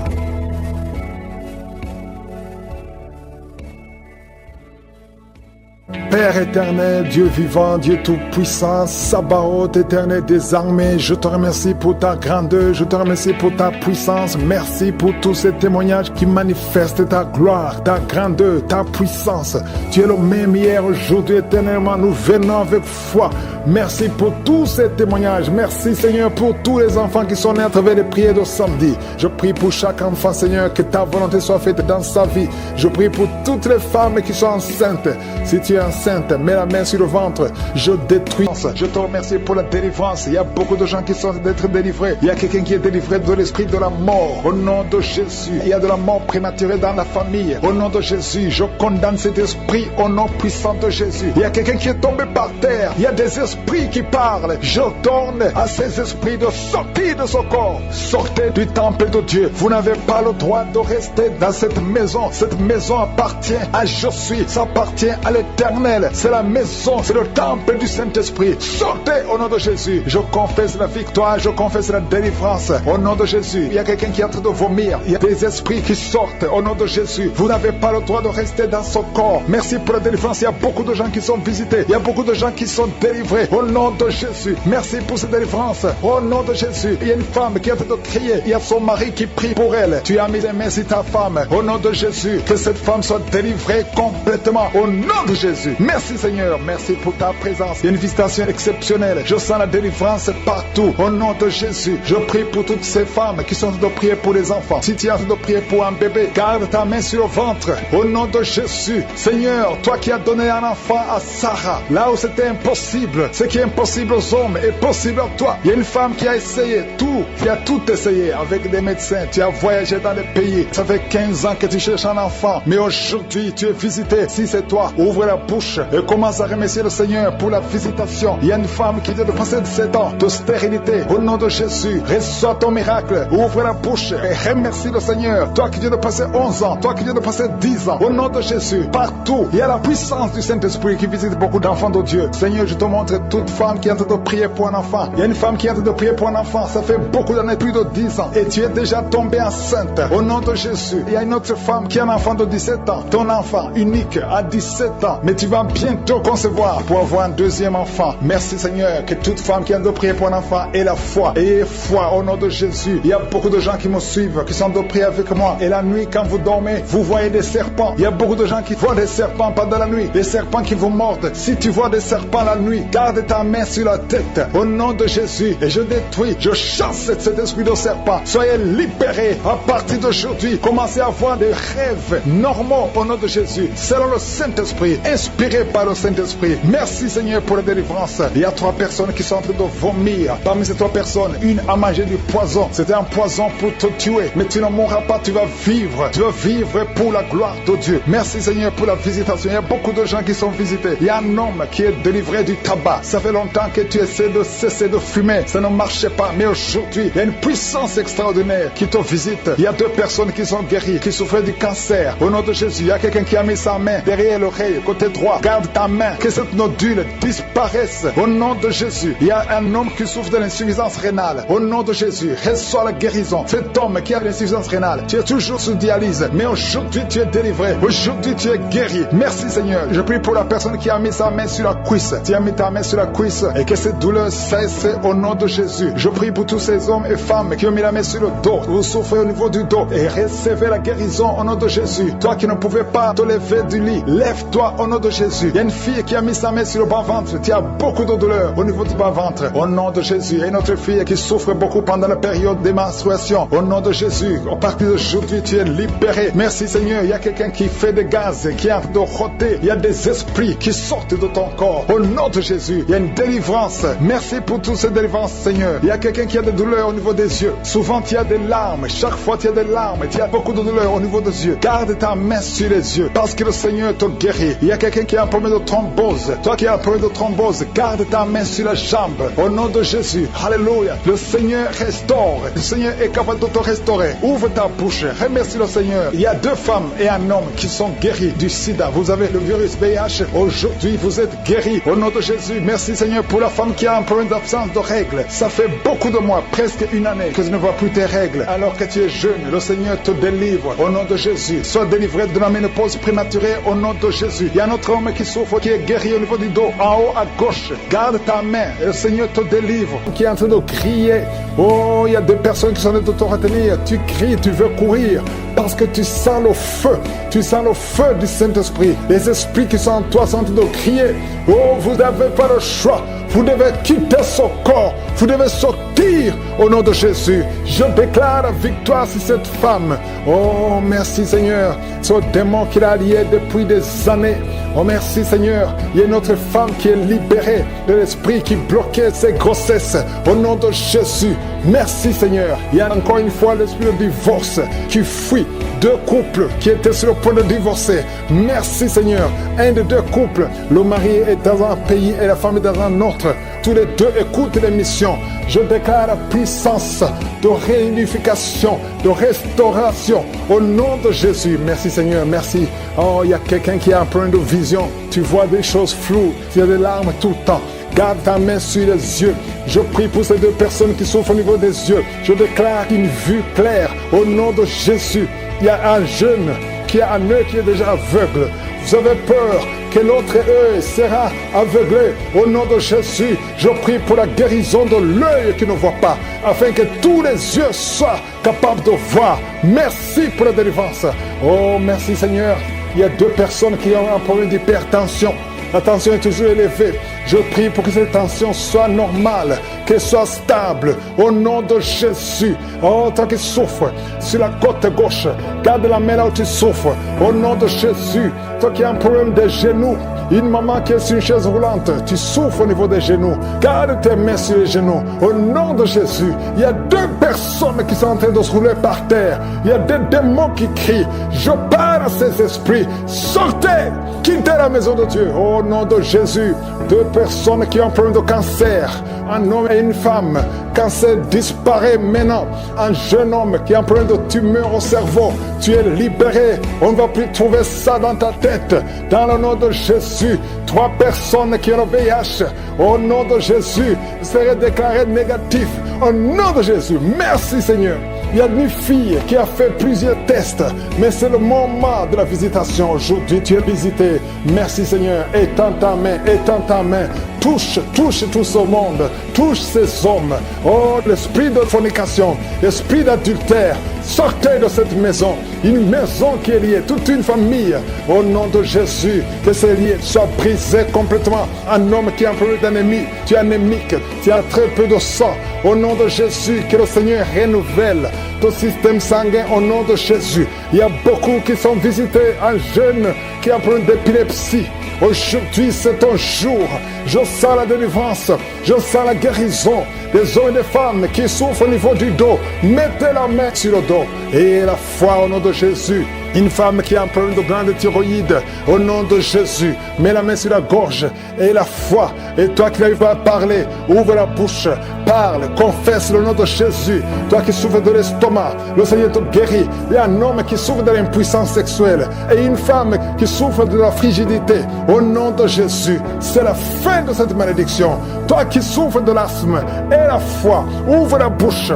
Père éternel, Dieu vivant, Dieu tout-puissant, Sabaoth éternel des armées, je te remercie pour ta grandeur, je te remercie pour ta puissance, merci pour tous ces témoignages qui manifestent ta gloire, ta grandeur, ta puissance. Tu es le même hier, aujourd'hui, éternellement, nous venons avec foi. Merci pour tous ces témoignages, merci Seigneur pour tous les enfants qui sont nés à travers les prières de samedi. Je prie pour chaque enfant Seigneur, que ta volonté soit faite dans sa vie. Je prie pour toutes les femmes qui sont enceintes. Si tu es enceinte, mets la main sur le ventre, je détruis. Je te remercie pour la délivrance. Il y a beaucoup de gens qui sont d'être délivrés. Il y a quelqu'un qui est délivré de l'esprit de la mort. Au nom de Jésus, il y a de la mort prématurée dans la famille. Au nom de Jésus, je condamne cet esprit au nom puissant de Jésus. Il y a quelqu'un qui est tombé par terre. Il y a des esprits qui parlent. Je donne à ces esprits de sortir de ce corps. Sortez du temple de Dieu. Vous n'avez pas le droit de rester dans cette maison. Cette maison appartient à Josué. Ça appartient à l'Éternel. C'est la maison, c'est le temple du Saint-Esprit. Sortez au nom de Jésus. Je confesse la victoire, je confesse la délivrance. Au nom de Jésus, il y a quelqu'un qui est en train de vomir. Il y a des esprits qui sortent au nom de Jésus. Vous n'avez pas le droit de rester dans ce corps. Merci pour la délivrance. Il y a beaucoup de gens qui sont visités. Il y a beaucoup de gens qui sont délivrés. Au nom de Jésus, merci pour cette délivrance. Au nom de Jésus, il y a une femme qui est en train de crier. Il y a son mari qui prie pour elle. Tu as mis les mains sur ta femme. Au nom de Jésus, que cette femme soit délivrée complètement. Au nom de Jésus. Merci Seigneur, merci pour ta présence. Il y a une visitation exceptionnelle. Je sens la délivrance partout. Au nom de Jésus, je prie pour toutes ces femmes qui sont en train de prier pour les enfants. Si tu es en train de prier pour un bébé, garde ta main sur le ventre. Au nom de Jésus, Seigneur, toi qui as donné un enfant à Sarah, là où c'était impossible, ce qui est impossible aux hommes est possible à toi. Il y a une femme qui a essayé tout, qui a tout essayé avec des médecins. Tu as voyagé dans les pays. Ça fait 15 ans que tu cherches un enfant, mais aujourd'hui tu es visité. Si c'est toi, ouvre la bouche et commence à remercier le Seigneur pour la visitation. Il y a une femme qui vient de passer 7 ans de stérilité. Au nom de Jésus, reçois ton miracle. Ouvre la bouche et remercie le Seigneur. Toi qui viens de passer 11 ans, toi qui viens de passer 10 ans. Au nom de Jésus, partout, il y a la puissance du Saint-Esprit qui visite beaucoup d'enfants de Dieu. Seigneur, je te montre toute femme qui est en train de prier pour un enfant. Il y a une femme qui est en train de prier pour un enfant. Ça fait beaucoup d'années, plus de 10 ans. Et tu es déjà tombée enceinte. Au nom de Jésus, il y a une autre femme qui a un enfant de 17 ans. Ton enfant unique à 17 ans. Mais tu vas bientôt concevoir pour avoir un deuxième enfant. Merci Seigneur, que toute femme qui a de prier pour un enfant ait la foi. Ayez foi au nom de Jésus. Il y a beaucoup de gens qui me suivent, qui sont de prier avec moi. Et la nuit, quand vous dormez, vous voyez des serpents. Il y a beaucoup de gens qui voient des serpents pendant la nuit. Des serpents qui vous mordent. Si tu vois des serpents la nuit, garde ta main sur la tête au nom de Jésus. Et je détruis, je chasse cet esprit de serpent. Soyez libérés à partir d'aujourd'hui. Commencez à avoir des rêves normaux au nom de Jésus. Selon le Saint-Esprit, inspiré par le Saint-Esprit. Merci Seigneur pour la délivrance. Il y a 3 personnes qui sont en train de vomir. Parmi ces 3 personnes, une a mangé du poison. C'était un poison pour te tuer. Mais tu ne mourras pas, tu vas vivre. Tu vas vivre pour la gloire de Dieu. Merci Seigneur pour la visitation. Il y a beaucoup de gens qui sont visités. Il y a un homme qui est délivré du tabac. Ça fait longtemps que tu essaies de cesser de fumer. Ça ne marchait pas. Mais aujourd'hui, il y a une puissance extraordinaire qui te visite. Il y a 2 personnes qui sont guéries, qui souffraient du cancer. Au nom de Jésus, il y a quelqu'un qui a mis sa main derrière l'oreille, côté droit. Garde ta main, que cette nodule disparaisse. Au nom de Jésus, il y a un homme qui souffre de l'insuffisance rénale. Au nom de Jésus, reçois la guérison. Cet homme qui a l'insuffisance rénale, tu es toujours sous dialyse, mais aujourd'hui tu es délivré. Aujourd'hui tu es guéri. Merci Seigneur. Je prie pour la personne qui a mis sa main sur la cuisse. Tu as mis ta main sur la cuisse et que cette douleur cesse au nom de Jésus. Je prie pour tous ces hommes et femmes qui ont mis la main sur le dos. Vous souffrez au niveau du dos et recevez la guérison au nom de Jésus. Toi qui ne pouvais pas te lever du lit, lève-toi au nom de Jésus. Il y a une fille qui a mis sa main sur le bas-ventre. Tu as beaucoup de douleur au niveau du bas-ventre. Au nom de Jésus. Et notre fille qui souffre beaucoup pendant la période des menstruations. Au nom de Jésus. À partir d'aujourd'hui, tu es libéré. Merci Seigneur. Il y a quelqu'un qui fait des gaz, qui est en train de rôter. Il y a des esprits qui sortent de ton corps. Au nom de Jésus. Il y a une délivrance. Merci pour toutes ces délivrances, Seigneur. Il y a quelqu'un qui a des douleurs au niveau des yeux. Souvent, tu as des larmes. Chaque fois, tu as des larmes. Tu as beaucoup de douleurs au niveau des yeux. Garde ta main sur les yeux. Parce que le Seigneur te guérit. Il y a quelqu'un qui a un problème de thrombose. Toi qui as un problème de thrombose, garde ta main sur la jambe. Au nom de Jésus. Alléluia. Le Seigneur restaure. Le Seigneur est capable de te restaurer. Ouvre ta bouche. Remercie le Seigneur. Il y a 2 femmes et un homme qui sont guéris du sida. Vous avez le virus VIH. Aujourd'hui, vous êtes guéris. Au nom de Jésus. Merci Seigneur pour la femme qui a un problème d'absence de règles. Ça fait beaucoup de mois, presque une année, que tu ne vois plus tes règles. Alors que tu es jeune, le Seigneur te délivre. Au nom de Jésus. Sois délivré de la ménopause prématurée. Au nom de Jésus. Il y a un autre homme qui souffre, qui est guéri au niveau du dos, en haut à gauche. Garde ta main et le Seigneur te délivre. Qui est en train de crier. Oh, il y a 2 personnes qui sont en train de te retenir. Tu cries, tu veux courir. Parce que tu sens le feu. Tu sens le feu du Saint-Esprit. Les esprits qui sont en toi sont en train de crier. Oh, vous n'avez pas le choix. Vous devez quitter ce corps. Vous devez sortir au nom de Jésus. Je déclare la victoire sur cette femme. Oh, merci Seigneur. Ce démon qu'il a lié depuis des années. Oh, merci Seigneur. Il y a une autre femme qui est libérée de l'esprit qui bloquait ses grossesses. Au nom de Jésus. Merci Seigneur. Il y a encore une fois l'esprit de divorce qui fuit 2 couples qui étaient sur le point de divorcer. Merci Seigneur. Un des 2 couples, le mari est dans un pays et la femme est dans un autre. Tous les 2 écoutent l'émission. Je déclare la puissance de réunification, de restauration au nom de Jésus. Merci Seigneur, merci. Oh, il y a quelqu'un qui a un problème de vision. Tu vois des choses floues, tu as des larmes tout le temps. Garde ta main sur les yeux. Je prie pour ces 2 personnes qui souffrent au niveau des yeux. Je déclare une vue claire au nom de Jésus. Il y a un jeune qui a un œil qui est déjà aveugle. Vous avez peur que l'autre œil sera aveuglé. Au nom de Jésus, je prie pour la guérison de l'œil qui ne voit pas, afin que tous les yeux soient capables de voir. Merci pour la délivrance. Oh, merci Seigneur. Il y a 2 personnes qui ont un problème d'hypertension. La tension est toujours élevée. Je prie pour que cette tension soit normale, qu'elle soit stable, au nom de Jésus. Oh, toi qui souffres sur la côte gauche, garde la main là où tu souffres, au nom de Jésus. Toi qui as un problème des genoux, une maman qui est sur une chaise roulante, tu souffres au niveau des genoux, garde tes mains sur les genoux, au nom de Jésus. Il y a 2 personnes qui sont en train de se rouler par terre. Il y a des démons qui crient. Je parle à ces esprits. Sortez, quittez la maison de Dieu, au nom de Jésus. 2 personnes qui ont un problème de cancer, un homme et une femme. Cancer disparaît maintenant. Un jeune homme qui a un problème de tumeur au cerveau, tu es libéré. On ne va plus trouver ça dans ta tête. Dans le nom de Jésus, 3 personnes qui ont le VIH, au nom de Jésus, seraient déclarées négatives. Au nom de Jésus, merci Seigneur. Il y a une fille qui a fait plusieurs tests, mais c'est le moment de la visitation. Aujourd'hui, tu es visité. Merci Seigneur. Étends ta main. Touche tout ce monde. Touche ces hommes. Oh, l'esprit de fornication, l'esprit d'adultère. Sortez de cette maison. Une maison qui est liée, toute une famille. Au nom de Jésus, que ces liens soient brisés complètement. Un homme qui est un peu d'ennemi, tu es anémique, tu as très peu de sang. Au nom de Jésus, que le Seigneur renouvelle ton système sanguin au nom de Jésus. Il y a beaucoup qui sont visités, un jeune qui a un problème d'épilepsie. Aujourd'hui, c'est ton jour. Je sens la délivrance, je sens la guérison des hommes et des femmes qui souffrent au niveau du dos. Mettez la main sur le dos et la foi au nom de Jésus. Une femme qui a un problème de glande thyroïde, au nom de Jésus, mets la main sur la gorge et la foi. Et toi qui n'arrives pas à parler, ouvre la bouche, parle, confesse le nom de Jésus. Toi qui souffres de l'estomac, le Seigneur te guérit. Il y a un homme qui souffre de l'impuissance sexuelle et une femme qui souffre de la frigidité. Au nom de Jésus, c'est la fin de cette malédiction. Toi qui souffres de l'asthme et la foi, ouvre la bouche,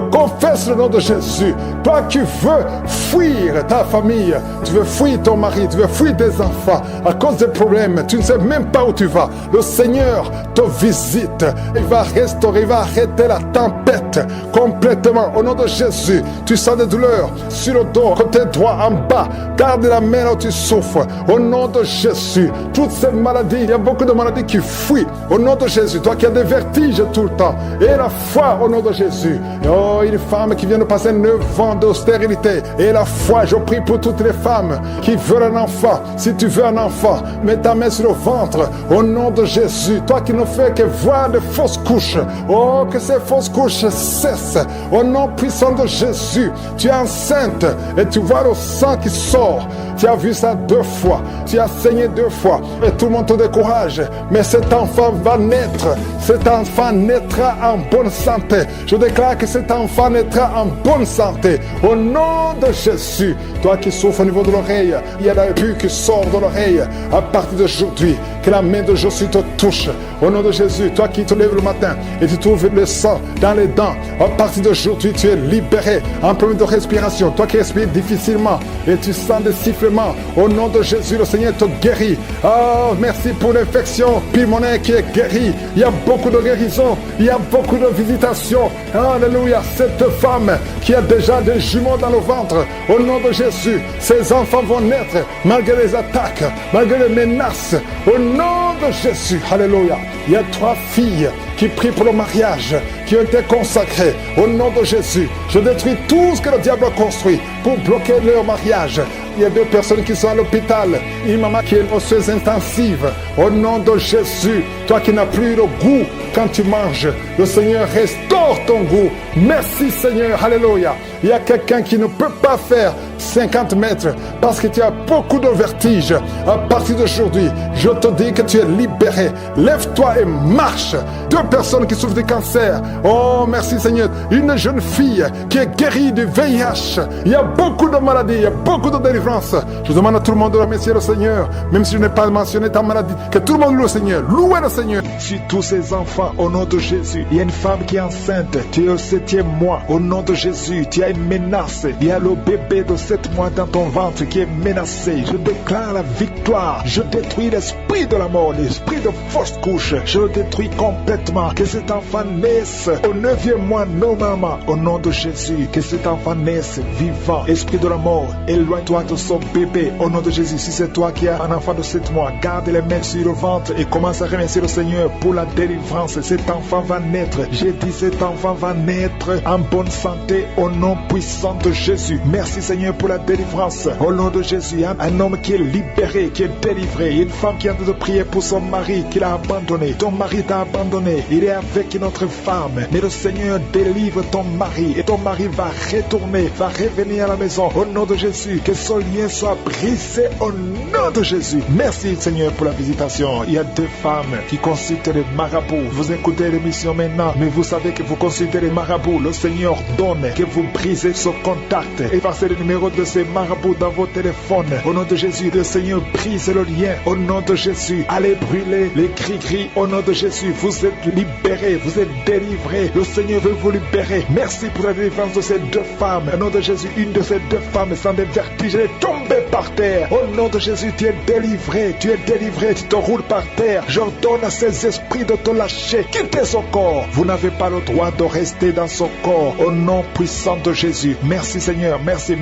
confesse le nom de Jésus. Toi qui veux fuir ta famille, tu veux fuir ton mari, tu veux fuir tes enfants à cause des problèmes, tu ne sais même pas où tu vas. Le Seigneur te visite, il va restaurer, il va arrêter la tempête complètement. Au nom de Jésus, tu sens des douleurs sur le dos, côté droit, en bas, garde la main là où tu souffres. Au nom de Jésus, toutes ces maladies, il y a beaucoup de maladies qui fuient. Au nom de Jésus, toi qui as des vertiges tout le temps, et la foi au nom de Jésus. Oh, une femme qui vient de passer 9 ans de stérilité, et la foi, je prie pour toutes les femmes qui veulent un enfant. Si tu veux un enfant, mets ta main sur le ventre au nom de Jésus. Toi qui ne fais que voir de fausses couches, oh, que ces fausses couches cessent au nom puissant de Jésus. Tu es enceinte et tu vois le sang qui sort. Tu as vu ça 2 fois, tu as saigné 2 fois et tout le monde te décourage, mais cet enfant va naître. Cet enfant naîtra en bonne santé. Je déclare que cet enfant naîtra en bonne santé au nom de Jésus. Toi qui souffres au niveau de l'oreille, il y a la pus qui sort de l'oreille. À partir d'aujourd'hui, que la main de Jésus te touche au nom de Jésus. Toi qui te lèves le matin et tu trouves le sang dans les dents, à partir d'aujourd'hui tu es libéré. Un problème de respiration, toi qui respires difficilement et tu sens des sifflements, au nom de Jésus, le Seigneur te guérit. Oh, merci pour l'infection pulmonaire qui est guérie. Il y a beaucoup de guérison, il y a beaucoup de visitations. Alléluia. Cette femme qui a déjà des jumeaux dans le ventre, au nom de Jésus, ses enfants vont naître malgré les attaques, malgré les menaces, au nom de Jésus. Alléluia. Il y a 3 filles qui prient pour le mariage, qui ont été consacrées au nom de Jésus. Je détruis tout ce que le diable a construit pour bloquer leur mariage. Il y a 2 personnes qui sont à l'hôpital. Une maman qui est osseuse intensive. Au nom de Jésus, toi qui n'as plus le goût quand tu manges, le Seigneur restaure ton goût. Merci Seigneur, alléluia. Il y a quelqu'un qui ne peut pas faire 50 mètres parce que tu as beaucoup de vertige. À partir d'aujourd'hui, je te dis que tu es libéré. Lève-toi et marche. 2 personnes qui souffrent de cancer. Oh, merci Seigneur. Une jeune fille qui est guérie du VIH. Il y a beaucoup de maladies, il y a beaucoup de délivrance. Je demande à tout le monde de remercier le Seigneur, même si je n'ai pas mentionné ta maladie. Que tout le monde loue le Seigneur. Louez le Seigneur. Sur tous ces enfants, au nom de Jésus. Il y a une femme qui est enceinte. Tu es au 7e mois. Au nom de Jésus, tu as une menace. Il y a le bébé de 7 mois dans ton ventre qui est menacé. Je déclare la victoire. Je détruis l'esprit de la mort, l'esprit de fausse couche. Je le détruis complètement. Que cet enfant naisse au 9e mois normalement. Au nom de Jésus, que cet enfant naisse vivant. Esprit de la mort, éloigne-toi de son bébé. Au nom de Jésus, si c'est toi qui as un enfant de 7 mois, garde les mains sur le ventre et commence à remercier le Seigneur pour la délivrance. Cet enfant va naître. J'ai dit cet enfant va naître en bonne santé au nom puissant de Jésus. Merci Seigneur pour la délivrance. Au nom de Jésus, un homme qui est libéré, qui est délivré. Une femme qui a de prier pour son mari qui l'a abandonné. Ton mari t'a abandonné. Il est avec une autre femme. Mais le Seigneur délivre ton mari et ton mari va retourner, va revenir à la maison. Au nom de Jésus, que son lien soit brisé au nom de Jésus. Merci Seigneur pour la visitation. Il y a 2 femmes qui consultent les marabouts. Vous écoutez l'émission maintenant, mais vous savez que vous consultez les marabouts. Le Seigneur donne que vous brisez ce contact. Effacez le numéro de ces marabouts dans vos téléphones. Au nom de Jésus, le Seigneur brise le lien. Au nom de Jésus. Jésus. Allez brûler les cris-cris au nom de Jésus. Vous êtes libérés, vous êtes délivrés. Le Seigneur veut vous libérer. Merci pour la délivrance de ces deux femmes. Au nom de Jésus, une de ces deux femmes sans des vertiges est tombée par terre. Au nom de Jésus, tu es délivré, tu es délivré, tu te roules par terre. J'ordonne à ces esprits de te lâcher. Quittez son corps. Vous n'avez pas le droit de rester dans son corps. Au nom puissant de Jésus. Merci Seigneur, merci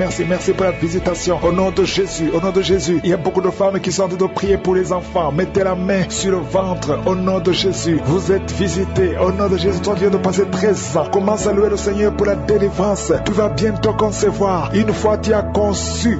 pour la visitation. Au nom de Jésus, au nom de Jésus. Il y a beaucoup de femmes qui sont en train de prier pour les enfants. Mettez la main sur le ventre. Au nom de Jésus, vous êtes visités. Au nom de Jésus, toi qui viens de passer 13 ans. Commence à louer le Seigneur pour la délivrance. Tu vas bientôt concevoir. Une fois tu as conçu,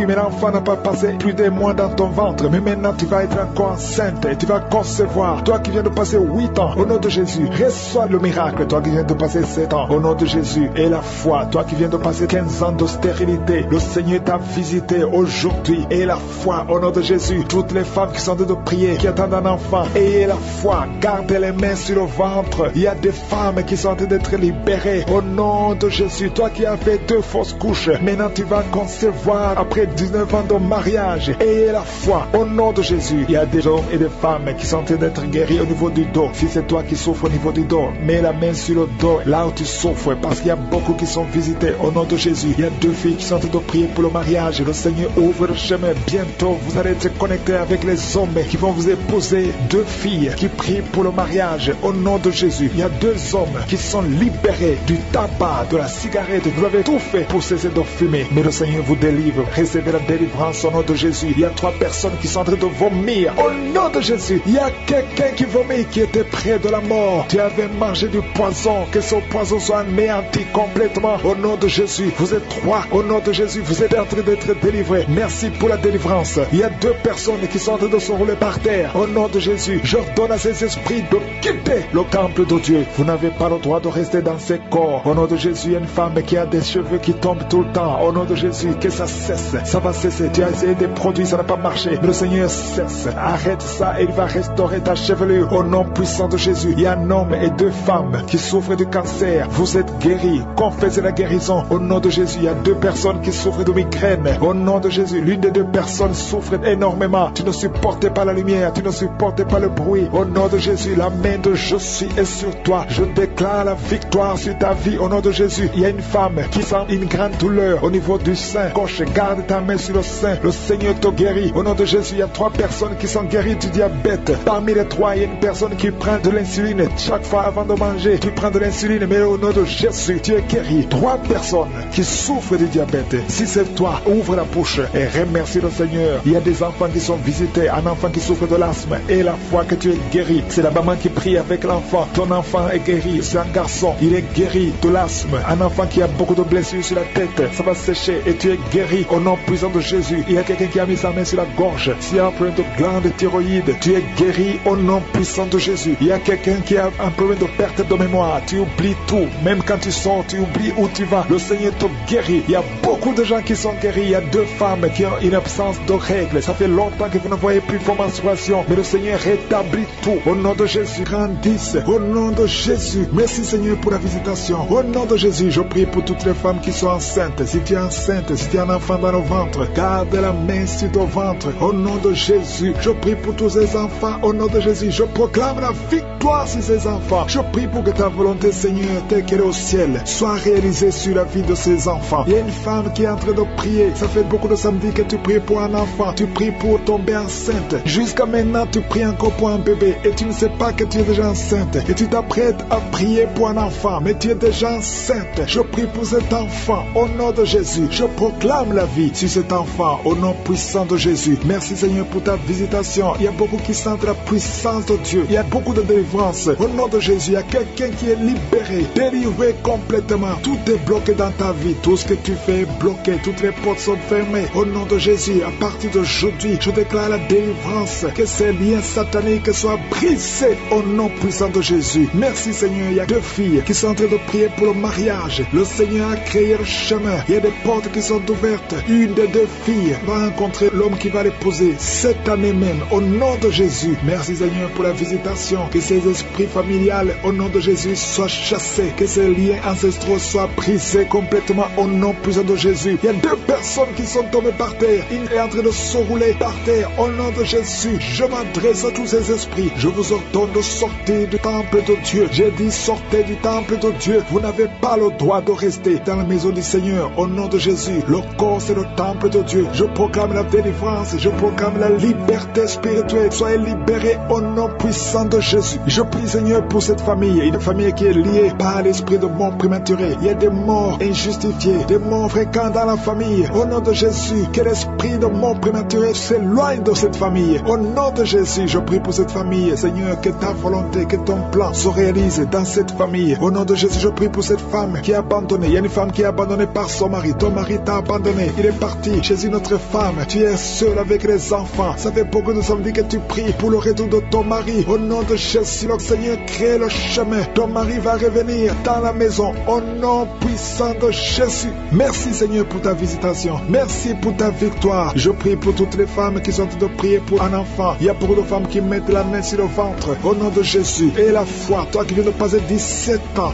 mais l'enfant n'a pas passé plus de mois dans ton ventre. Mais maintenant tu vas être encore enceinte et tu vas concevoir. Toi qui viens de passer 8 ans, au nom de Jésus, reçois le miracle. Toi qui viens de passer 7 ans, au nom de Jésus, et la foi. Toi qui viens de passer 15 ans de stérilité, le Seigneur t'a visité aujourd'hui. Et la foi, au nom de Jésus. Toutes les femmes qui sont en train de prier, qui attendent un enfant, ayez la foi. Gardez les mains sur le ventre. Il y a des femmes qui sont en train d'être libérées. Au nom de Jésus, toi qui as fait 2 fausses couches, maintenant tu vas concevoir après 19 ans de mariage. Ayez la foi. Au nom de Jésus, il y a des hommes et des femmes qui sont en train d'être guéris au niveau du dos. Si c'est toi qui souffres au niveau du dos, mets la main sur le dos, là où tu souffres, parce qu'il y a beaucoup qui sont visités au nom de Jésus. Il y a 2 filles qui sont en train de prier pour le mariage. Le Seigneur ouvre le chemin. Bientôt, vous allez être connectés avec les hommes qui vont vous épouser. 2 filles qui prient pour le mariage au nom de Jésus. Il y a 2 hommes qui sont libérés du tabac, de la cigarette. Vous avez tout fait pour cesser de fumer, mais le Seigneur vous délivre. Recevez la délivrance au nom de Jésus. Il y a 3 personnes qui sont en train de vomir au nom de Jésus. Il y a quelqu'un qui vomit, qui était près de la mort. Tu avais mangé du poison, que ce poison soit anéanti complètement au nom de Jésus. Vous êtes 3 au nom de Jésus. Vous êtes en train d'être délivrés. Merci pour la délivrance. Il y a 2 personnes qui sont en train de se rouler par terre au nom de Jésus. J'ordonne à ces esprits de quitter le temple de Dieu. Vous n'avez pas le droit de rester dans ces corps. Au nom de Jésus, il y a une femme qui a des cheveux qui tombent tout le temps. Au nom de Jésus, que ça cesse. Ça va cesser. Tu as essayé des produits, ça n'a pas marché. Mais le Seigneur cesse. Arrête ça et il va restaurer ta chevelure. Au nom puissant de Jésus, il y a un homme et 2 femmes qui souffrent du cancer. Vous êtes guéris. Confessez la guérison. Au nom de Jésus, il y a 2 personnes qui souffrent de migraine. Au nom de Jésus, l'une des 2 personnes souffre énormément. Tu ne supportes pas la lumière. Tu ne supportes pas le bruit. Au nom de Jésus, la main de je suis est sur toi. Je déclare la victoire sur ta vie. Au nom de Jésus, il y a une femme qui sent une grande douleur au niveau du sein gauche. Garde ta main sur le sein. Le Seigneur te guérit. Au nom de Jésus, il y a 3 personnes qui sont guéries du diabète. Parmi les 3, il y a une personne qui prend de l'insuline. Chaque fois avant de manger, tu prends de l'insuline. Mais au nom de Jésus, tu es guéri. 3 personnes qui souffrent du diabète. Si c'est toi, ouvre la bouche et remercie le Seigneur. Il y a des enfants qui sont visités. Un enfant qui souffre de l'asthme. Et la foi que tu es guéri. C'est la maman qui prie avec l'enfant. Ton enfant est guéri. C'est un garçon. Il est guéri de l'asthme. Un enfant qui a beaucoup de blessures sur la tête. Ça va sécher et tu es guéri au nom puissant de Jésus. Il y a quelqu'un qui a mis sa main sur la gorge. S'il y a un problème de glande thyroïde, tu es guéri au nom puissant de Jésus. Il y a quelqu'un qui a un problème de perte de mémoire. Tu oublies tout. Même quand tu sors, tu oublies où tu vas. Le Seigneur te guérit. Il y a beaucoup de gens qui sont guéris. Il y a 2 femmes qui ont une absence de règles. Ça fait longtemps que vous ne voyez plus vos menstruations. Mais le Seigneur rétablit tout. Au nom de Jésus, grandissent. Au nom de Jésus. Merci Seigneur pour la visitation. Au nom de Jésus, je prie pour toutes les femmes qui sont enceintes. Si tu es enceinte, si tu as un enfant dans le ventre, garde la main sur ton ventre. Au nom de Jésus, je prie pour tous ces enfants. Au nom de Jésus, je proclame la victoire sur ces enfants. Je prie pour que ta volonté, Seigneur, telle qu'elle est au ciel, soit réalisée sur la vie de ces enfants. Il y a une femme qui est en train de prier. Ça fait beaucoup de samedis que tu pries pour un enfant. Tu pries pour tomber enceinte. Jusqu'à maintenant, tu pries encore pour un bébé. Et tu ne sais pas que tu es déjà enceinte. Et tu t'apprêtes à prier pour un enfant. Mais tu es déjà enceinte. Je prie pour cet enfant. Au nom de Jésus, je proclame la vie sur cet enfant. Au nom puissant de Jésus. Merci Seigneur pour ta visitation. Il y a beaucoup qui sentent la puissance de Dieu. Il y a beaucoup de délivrance. Au nom de Jésus, il y a quelqu'un qui est libéré, délivré complètement. Tout est bloqué dans ta vie. Tout ce que tu fais est bloqué. Toutes les portes sont fermées. Au nom de Jésus, à partir d'aujourd'hui, je déclare la délivrance. Que ces liens sataniques soient brisés au nom puissant de Jésus. Merci Seigneur. Il y a 2 filles qui sont en train de prier pour le mariage. Le Seigneur a créé le chemin. Il y a des portes qui sont ouvertes. Une des 2 filles va rencontrer l'homme qui va l'épouser cette année même. Au nom de Jésus. Merci Seigneur pour la visitation. Que ces esprits familiales au nom de Jésus soient chassés. Que ces liens ancestraux soient brisés complètement au nom puissant de Jésus. Il y a 2 personnes qui sont tombées par terre. Une est en train de se rouler par terre. Au nom de de Jésus, je m'adresse à tous ces esprits. Je vous ordonne de sortir du temple de Dieu. J'ai dit sortez du temple de Dieu. Vous n'avez pas le droit de rester dans la maison du Seigneur. Au nom de Jésus, le corps c'est le temple de Dieu. Je proclame la délivrance, je proclame la liberté spirituelle. Soyez libérés au nom puissant de Jésus. Je prie Seigneur pour cette famille, une famille qui est liée par l'esprit de mort prématuré. Il y a des morts injustifiés, des morts fréquents dans la famille. Au nom de Jésus, que l'esprit de mort prématuré s'éloigne de cette famille. Au nom de Jésus, je prie pour cette famille. Seigneur, que ta volonté, que ton plan se réalise dans cette famille. Au nom de Jésus, je prie pour cette femme qui est abandonnée. Il y a une femme qui est abandonnée par son mari. Ton mari t'a abandonné. Il est parti chez une autre femme. Tu es seul avec les enfants. Ça fait beaucoup de samedis que tu pries pour le retour de ton mari. Au nom de Jésus, le Seigneur crée le chemin. Ton mari va revenir dans la maison. Au nom puissant de Jésus. Merci Seigneur pour ta visitation. Merci pour ta victoire. Je prie pour toutes les femmes qui sont en train de prier pour un enfant. Il y a beaucoup de femmes qui mettent la main sur le ventre. Au nom de Jésus. Et la foi, toi qui viens de passer 17 ans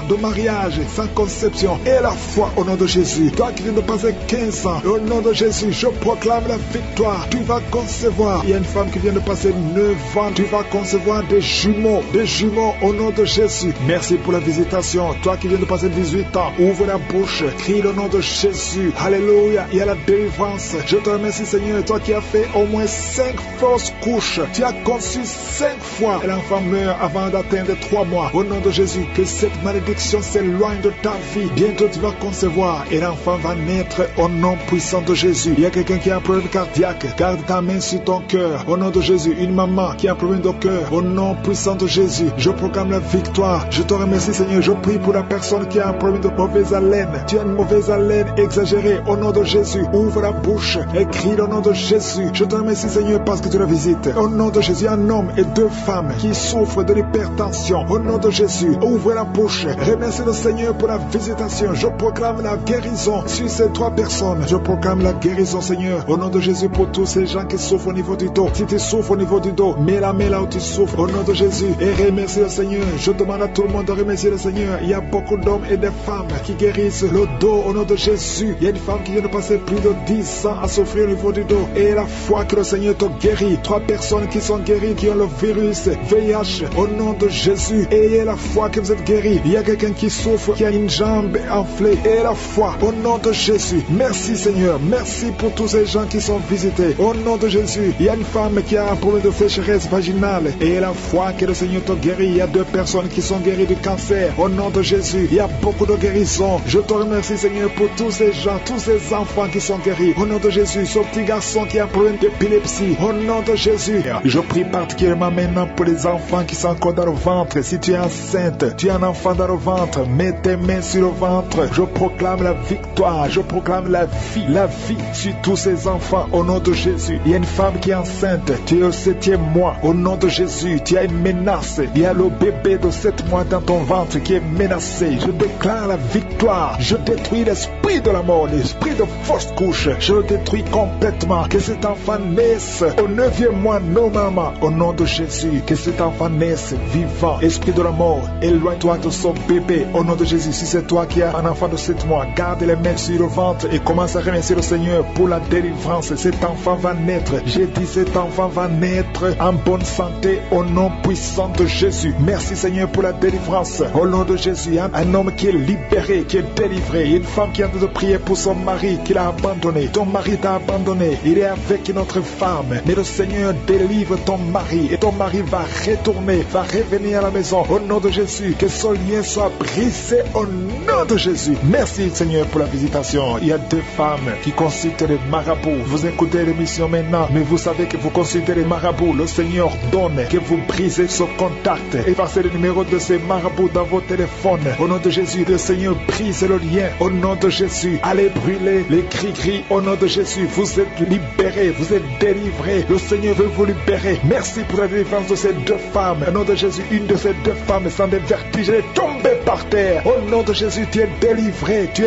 de mariage sans conception. Et la foi au nom de Jésus. Toi qui viens de passer 15 ans. Au nom de Jésus, je proclame la victoire. Tu vas concevoir. Il y a une femme qui vient de passer 9 ans. Tu vas concevoir des jumeaux. Des jumeaux au nom de Jésus. Merci pour la visitation. Toi qui viens de passer 18 ans. Ouvre la bouche. Crie le nom de Jésus. Alléluia. Il y a la délivrance. Je te remercie Seigneur. Toi qui as fait au moins 5 fausses couches. Tu as conçu 5 fois. Et l'enfant meurt avant d'atteindre 3 mois. Au nom de Jésus, que cette malédiction s'éloigne de ta vie. Bientôt tu vas concevoir et l'enfant va naître au nom puissant de Jésus. Il y a quelqu'un qui a un problème cardiaque. Garde ta main sur ton cœur. Au nom de Jésus, une maman qui a un problème de cœur. Au nom puissant de Jésus, je proclame la victoire. Je te remercie Seigneur. Je prie pour la personne qui a un problème de mauvaise haleine. Tu as une mauvaise haleine exagérée. Au nom de Jésus, ouvre la bouche et crie au nom de Jésus. Je te remercie Seigneur parce que tu la visites. Au nom de Jésus, un homme et 2 femmes qui souffrent de l'hypertension. Au nom de Jésus, ouvre la bouche. Remercie le Seigneur pour la visitation. Je proclame la guérison sur ces 3 personnes. Je proclame la guérison Seigneur. Au nom de Jésus pour tous ces gens qui souffrent au niveau du dos. Si tu souffres au niveau du dos, mets la main là où tu souffres. Au nom de Jésus. Et remercie le Seigneur. Je demande à tout le monde de remercier le Seigneur. Il y a beaucoup d'hommes et de femmes qui guérissent le dos au nom de Jésus. Il y a une femme qui vient de passer plus de 10 ans à souffrir au niveau du dos. Et la foi que le Seigneur te guérit. 3 personnes qui sont guéries, qui ont le virus VIH. Au nom de Jésus. Ayez la foi que vous êtes guéris. Il y a quelqu'un qui souffre, qui a une jambe enflée. Et la foi au nom de Jésus. Merci Seigneur. Merci pour tous ces gens qui sont visités. Au nom de Jésus. Il y a une femme qui a un problème de sécheresse vaginale. Et la foi que le Seigneur te guérit. Il y a 2 personnes qui sont guéries du cancer. Au nom de Jésus. Il y a beaucoup de guérisons. Je te remercie Seigneur pour tous ces gens, tous ces enfants qui sont guéris. Au nom de Jésus. Ce petit garçon qui a un problème d'épilepsie. Au nom de Jésus. Je prie particulièrement maintenant pour les enfants qui sont encore dans le ventre. Si tu es enceinte, tu as un enfant dans le ventre, mets tes mains sur le ventre. Je proclame la victoire, je proclame la vie sur tous ces enfants au nom de Jésus. Il y a une femme qui est enceinte, tu es au 7e mois, au nom de Jésus, tu as une menace. Il y a le bébé de 7 mois dans ton ventre qui est menacé. Je déclare la victoire, je détruis l'esprit de la mort, l'esprit de fausse couche. Je le détruis complètement. Que cet enfant naisse au 9e mois normalement, au nom de Jésus. Que cet enfant naisse vivant. Esprit de la mort, éloigne-toi de son bébé au nom de Jésus. Si c'est toi qui as un enfant de 7 mois, garde les mains sur le ventre et commence à remercier le Seigneur pour la délivrance. Cet enfant va naître. J'ai dit cet enfant va naître en bonne santé au nom puissant de Jésus. Merci Seigneur pour la délivrance au nom de Jésus. Un homme qui est libéré, qui est délivré. Une femme qui a de prier pour son mari qui l'a abandonné. Ton mari t'a abandonné. Il est avec une autre femme. Mais le Seigneur délivre ton mari et ton mari va retourner, va revenir à la maison au nom de Jésus. Que son lien soit brisé au nom de Jésus. Merci Seigneur pour la visitation. Il y a 2 femmes qui consultent les marabouts. Vous écoutez l'émission maintenant, mais vous savez que vous consultez les marabouts. Le Seigneur donne que vous brisez ce contact. Effacez le numéro de ces marabouts dans vos téléphones. Au nom de Jésus, le Seigneur brise le lien. Au nom de Jésus, allez brûler les cris-cris. Au nom de Jésus, vous êtes libérés, vous êtes délivrés. Le Seigneur veut vous libérer. Merci pour la délivrance de ces 2 femmes. Au nom de Jésus, une de ces 2 femmes sans des vertiges est tombée par terre. Au nom de Jésus, tu es délivré, tu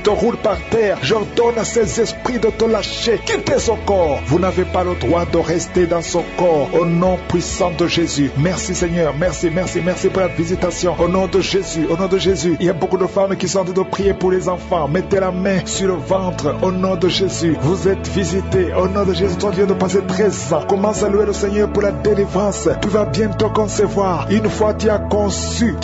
te roules par terre. J'ordonne à ces esprits de te lâcher, quittez son corps. Vous n'avez pas le droit de rester dans son corps. Au nom puissant de Jésus. Merci Seigneur, merci pour la visitation. Au nom de Jésus, il y a beaucoup de femmes qui sont en train de prier pour les enfants. Mettez la main sur le ventre. Au nom de Jésus, vous êtes visités. Au nom de Jésus, toi qui viens de passer 13 ans, commence à louer le Seigneur pour la délivrance. Tu vas bientôt concevoir. Une fois tu as conçu,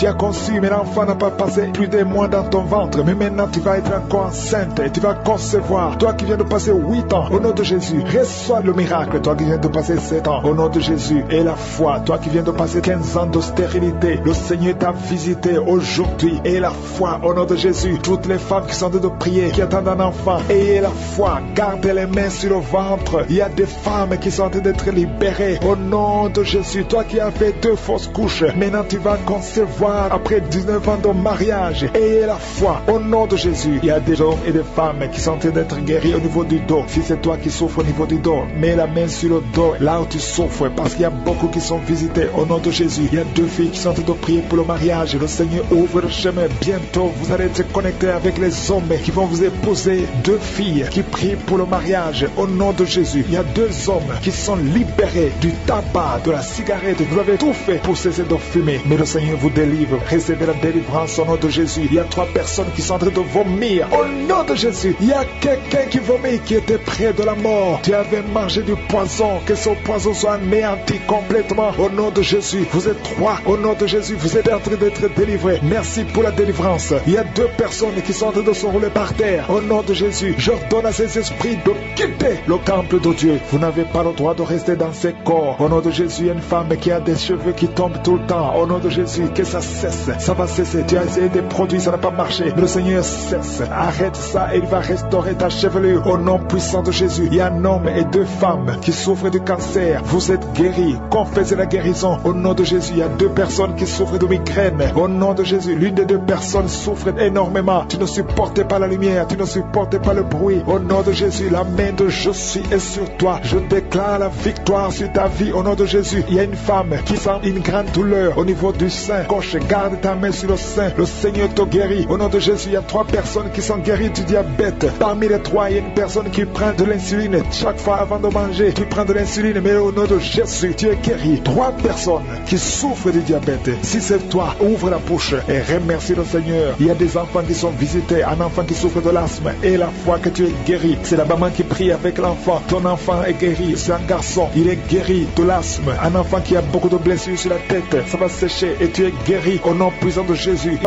mais l'enfant n'a pas passé plus de mois dans ton ventre. Mais maintenant tu vas être encore enceinte et tu vas concevoir. Toi qui viens de passer 8 ans, au nom de Jésus, reçois le miracle. Toi qui viens de passer 7 ans, au nom de Jésus, et la foi. Toi qui viens de passer 15 ans de stérilité, le Seigneur t'a visité aujourd'hui. Et la foi, au nom de Jésus. Toutes les femmes qui sont en train de prier, qui attendent un enfant, ayez la foi. Gardez les mains sur le ventre. Il y a des femmes qui sont en train d'être libérées. Au nom de Jésus, toi qui as fait 2 fausses couches, maintenant tu vas concevoir après 19 ans de mariage. Ayez la foi. Au nom de Jésus, il y a des hommes et des femmes qui sont en train d'être guéris au niveau du dos. Si c'est toi qui souffres au niveau du dos, mets la main sur le dos, là où tu souffres, parce qu'il y a beaucoup qui sont visités. Au nom de Jésus, il y a 2 filles qui sont en train de prier pour le mariage. Le Seigneur ouvre le chemin. Bientôt, vous allez être connectés avec les hommes qui vont vous épouser. 2 filles qui prient pour le mariage. Au nom de Jésus, il y a 2 hommes qui sont libérés du tabac, de la cigarette. Vous avez tout fait pour cesser de fumer, mais le Seigneur vous délivre. Recevez la délivrance au nom de Jésus. Il y a 3 personnes qui sont en train de vomir. Au nom de Jésus, il y a quelqu'un qui vomit, qui était près de la mort. Tu avais mangé du poison, que ce poison soit anéanti complètement. Au nom de Jésus, vous êtes 3. Au nom de Jésus, vous êtes en train d'être délivrés. Merci pour la délivrance. Il y a 2 personnes qui sont en train de se rouler par terre. Au nom de Jésus, j'ordonne à ces esprits de quitter le temple de Dieu. Vous n'avez pas le droit de rester dans ces corps. Au nom de Jésus, il y a une femme qui a des cheveux qui tombent tout le temps. Au nom de Jésus, que ça cesse. Ça va cesser. Tu as essayé des produits, ça n'a pas marché. Mais le Seigneur cesse. Arrête ça et il va restaurer ta chevelure. Au nom puissant de Jésus, il y a un homme et 2 femmes qui souffrent du cancer. Vous êtes guéris. Confessez la guérison. Au nom de Jésus, il y a 2 personnes qui souffrent de migraine. Au nom de Jésus, l'une des 2 personnes souffre énormément. Tu ne supportes pas la lumière. Tu ne supportes pas le bruit. Au nom de Jésus, la main de je suis est sur toi. Je déclare la victoire sur ta vie. Au nom de Jésus, il y a une femme qui sent une grande douleur au niveau du sein gauche. Garde ta main sur le sein. Le Seigneur te guérit. Au nom de Jésus, il y a 3 personnes qui sont guéries du diabète. Parmi les 3, il y a une personne qui prend de l'insuline. Chaque fois avant de manger, tu prends de l'insuline. Mais au nom de Jésus, tu es guéri. 3 personnes qui souffrent du diabète. Si c'est toi, ouvre la bouche et remercie le Seigneur. Il y a des enfants qui sont visités. Un enfant qui souffre de l'asthme. Et la foi que tu es guéri. C'est la maman qui prie avec l'enfant. Ton enfant est guéri. C'est un garçon. Il est guéri de l'asthme. Un enfant qui a beaucoup de blessures sur la tête. Ça va sécher et tu es guéri au nom puissant de Jésus.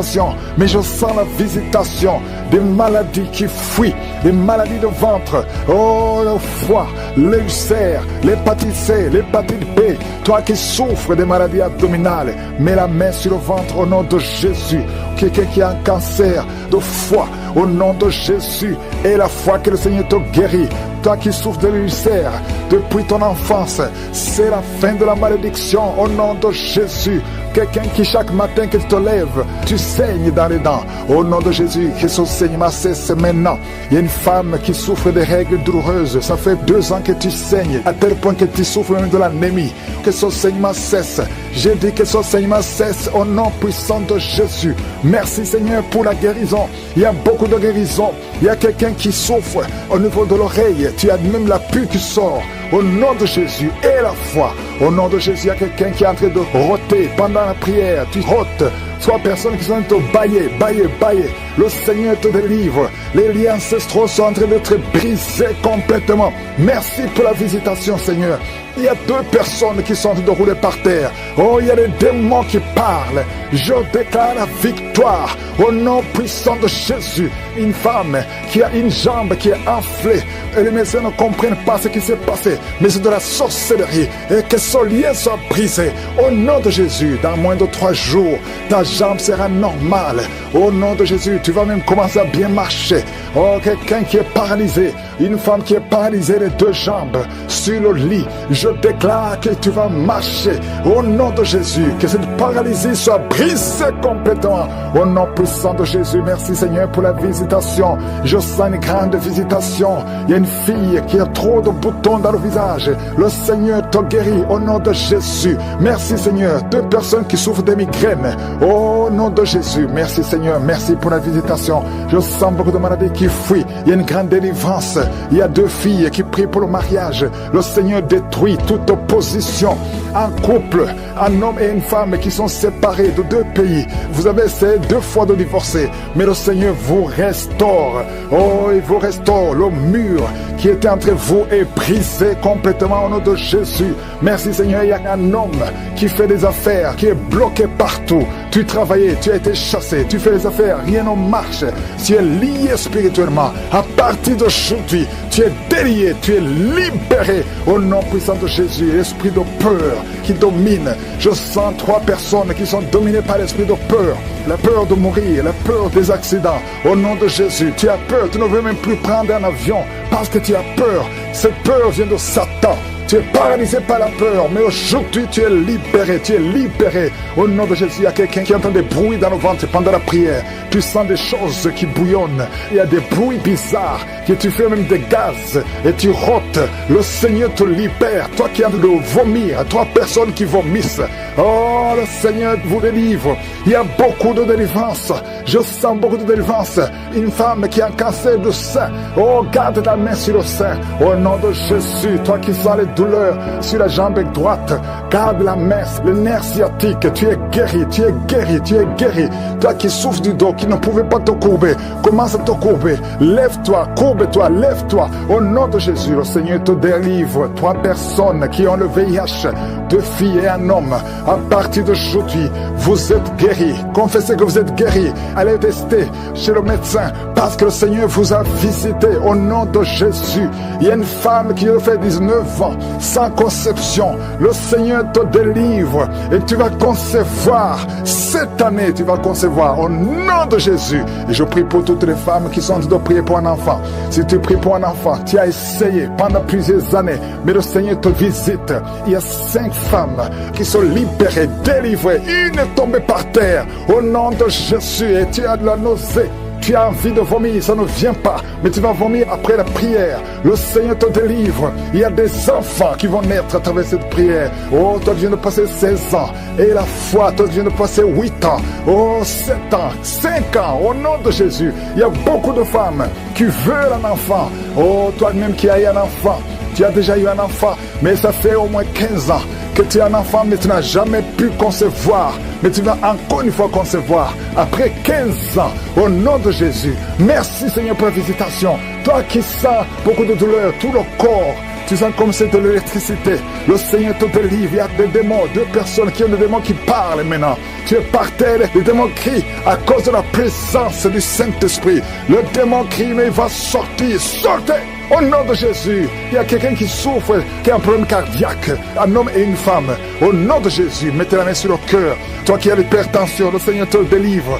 Mais je sens la visitation des maladies qui fuient. Des maladies de ventre. Oh, le foie, l'ulcère, l'hépatite C, l'hépatite B. Toi qui souffres des maladies abdominales, mets la main sur le ventre au nom de Jésus. Quelqu'un qui a un cancer de foie, au nom de Jésus, et la foi que le Seigneur te guérit. Toi qui souffres de l'ulcère depuis ton enfance, c'est la fin de la malédiction au nom de Jésus. Quelqu'un qui chaque matin que tu te lèves, tu saignes dans les dents. Au nom de Jésus, que ce saignement cesse maintenant. Il y a une femme qui souffre de règles douloureuses. Ça fait 2 ans que tu saignes, à tel point que tu souffres même de l'anémie. Que ce saignement cesse. J'ai dit que ce saignement cesse au nom puissant de Jésus. Merci Seigneur pour la guérison. Il y a beaucoup de guérison. Il y a quelqu'un qui souffre au niveau de l'oreille. Tu as même la pue qui sort. Au nom de Jésus et la foi. Au nom de Jésus, il y a quelqu'un qui est en train de roter pendant la prière. Tu rotes. 3 personnes qui sont en train de bailler. Le Seigneur te délivre. Les liens ancestraux sont en train d'être brisés complètement. Merci pour la visitation, Seigneur. Il y a 2 personnes qui sont en train de rouler par terre. Oh, il y a des démons qui parlent. Je déclare la victoire au nom puissant de Jésus. Une femme qui a une jambe qui est enflée. Et les médecins ne comprennent pas ce qui s'est passé. Mais c'est de la sorcellerie. Et que ce lien soit brisé. Au nom de Jésus, dans moins de 3 jours, ta jambe sera normale. Au nom de Jésus, tu vas même commencer à bien marcher. Oh, quelqu'un qui est paralysé. Une femme qui est paralysée les 2 jambes sur le lit. Je déclare que tu vas marcher. Au nom de Jésus, que cette paralysie soit brisée complètement. Au nom puissant de Jésus, merci Seigneur pour la visitation. Je sens une grande visitation. Il y a une fille qui a trop de boutons dans le visage. Le Seigneur te guérit au nom de Jésus. Merci Seigneur. 2 personnes qui souffrent de migraines. Au nom de Jésus. Merci Seigneur. Merci pour la visitation. Je sens beaucoup de maladies qui fuient. Il y a une grande délivrance. Il y a 2 filles qui prient pour le mariage. Le Seigneur détruit toute opposition. Un couple, un homme et une femme qui sont séparés de 2 pays. Vous avez essayé 2 fois de divorcer, mais le Seigneur vous restaure. Oh, il vous restaure. Le mur qui était entre vous est brisé complètement au nom de Jésus. Merci Seigneur. Il y a un homme qui fait des affaires, qui est bloqué partout. Tu travaillais, tu as été chassé, tu fais des affaires, rien ne marche. Tu es lié spirituellement. À partir d'aujourd'hui, tu es délié, tu es libéré au nom puissant de Jésus. L'esprit de peur qui domine. Je sens 3 personnes qui sont dominées par l'esprit de peur. La peur de mourir, la peur des accidents. Au nom de Jésus, tu as peur, tu ne veux même plus prendre un avion parce que tu as peur. Cette peur vient de Satan. Tu es paralysé par la peur, mais aujourd'hui tu es libéré, tu es libéré. Au nom de Jésus, il y a quelqu'un qui entend des bruits dans le ventre pendant la prière. Tu sens des choses qui bouillonnent. Il y a des bruits bizarres, que tu fais même des gaz et tu rôtes. Le Seigneur te libère. Toi qui es en train de vomir, 3 personnes qui vomissent. Oh, le Seigneur vous délivre. Il y a beaucoup de délivrance. Je sens beaucoup de délivrance. Une femme qui a un cancer du sein. Oh, garde ta main sur le sein. Au nom de Jésus, toi qui sens les douleurs sur la jambe droite, garde la main, le nerf sciatique. Tu es guéri, tu es guéri, tu es guéri. Toi qui souffres du dos, qui ne pouvait pas te courber, commence à te courber. Lève-toi, courbe-toi, lève-toi. Au nom de Jésus, le Seigneur te délivre. 3 personnes qui ont le VIH, 2 filles et un homme. À partir d'aujourd'hui, vous êtes guéris. Confessez que vous êtes guéris. Allez tester chez le médecin parce que le Seigneur vous a visité au nom de Jésus. Il y a une femme qui a fait 19 ans sans conception. Le Seigneur te délivre et tu vas concevoir. Cette année, tu vas concevoir au nom de Jésus. Et je prie pour toutes les femmes qui sont en train de prier pour un enfant. Si tu pries pour un enfant, tu as essayé pendant plusieurs années, mais le Seigneur te visite. Il y a 5 femmes qui sont libérées, délivrées. Une est tombée par terre au nom de Jésus et tu as de la nausée. Tu as envie de vomir, ça ne vient pas, mais tu vas vomir après la prière. Le Seigneur te délivre. Il y a des enfants qui vont naître à travers cette prière. Oh, toi qui viens de passer 16 ans. Et la foi, toi qui viens de passer 8 ans. Oh, 7 ans, 5 ans, au nom de Jésus. Il y a beaucoup de femmes qui veulent un enfant. Oh, toi-même qui as eu un enfant. Tu as déjà eu un enfant, mais ça fait au moins 15 ans que tu as un enfant, mais tu n'as jamais pu concevoir. Mais tu vas encore une fois concevoir. Après 15 ans, au nom de Jésus. Merci Seigneur pour la visitation. Toi qui sens beaucoup de douleur, tout le corps. Tu sens comme c'est de l'électricité. Le Seigneur te délivre. Il y a des démons, 2 personnes qui ont des démons qui parlent maintenant. Tu es par terre, le démon crie à cause de la présence du Saint-Esprit. Le démon crie, mais il va sortir. Sortez! Au nom de Jésus, il y a quelqu'un qui souffre, qui a un problème cardiaque, un homme et une femme. Au nom de Jésus, mettez la main sur le cœur. Toi qui as l'hypertension, le Seigneur te délivre.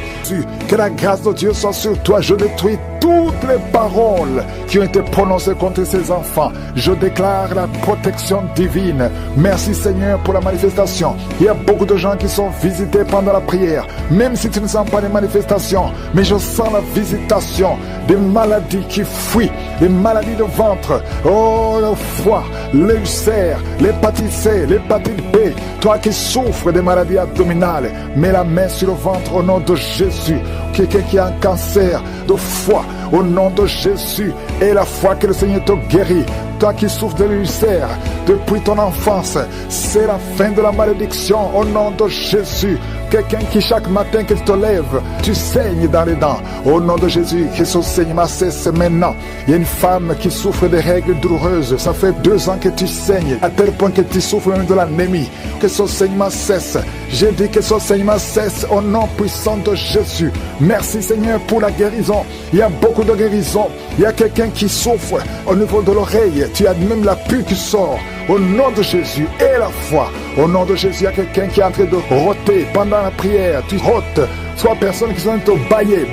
Que la grâce de Dieu soit sur toi. Je détruis toutes les paroles qui ont été prononcées contre ces enfants. Je déclare la protection divine. Merci Seigneur pour la manifestation. Il y a beaucoup de gens qui sont visités pendant la prière. Même si tu ne sens pas les manifestations, mais je sens la visitation des maladies qui fuient, des maladies de ventre, oh le foie, l'ulcère, l'hépatite C, l'hépatite B. Toi qui souffres des maladies abdominales, mets la main sur le ventre au nom de Jésus. Quelqu'un qui a un cancer de foie, au nom de Jésus, et la foi que le Seigneur te guérit. Toi qui souffres de l'ulcère depuis ton enfance, c'est la fin de la malédiction au nom de Jésus. Quelqu'un qui chaque matin que tu te lèves, tu saignes dans les dents. Au nom de Jésus, que ce saignement cesse maintenant. Il y a une femme qui souffre de règles douloureuses. Ça fait 2 ans que tu saignes, à tel point que tu souffres même de l'anémie. Que ce saignement cesse. J'ai dit que ce saignement cesse au nom puissant de Jésus. Merci Seigneur pour la guérison. Il y a beaucoup de guérison. Il y a quelqu'un qui souffre au niveau de l'oreille. Tu as même la pue qui sort. Au nom de Jésus et la foi. Au nom de Jésus, il y a quelqu'un qui est en train de rôter pendant la prière. Tu rôtes. 3 personnes qui sont en train de bailler.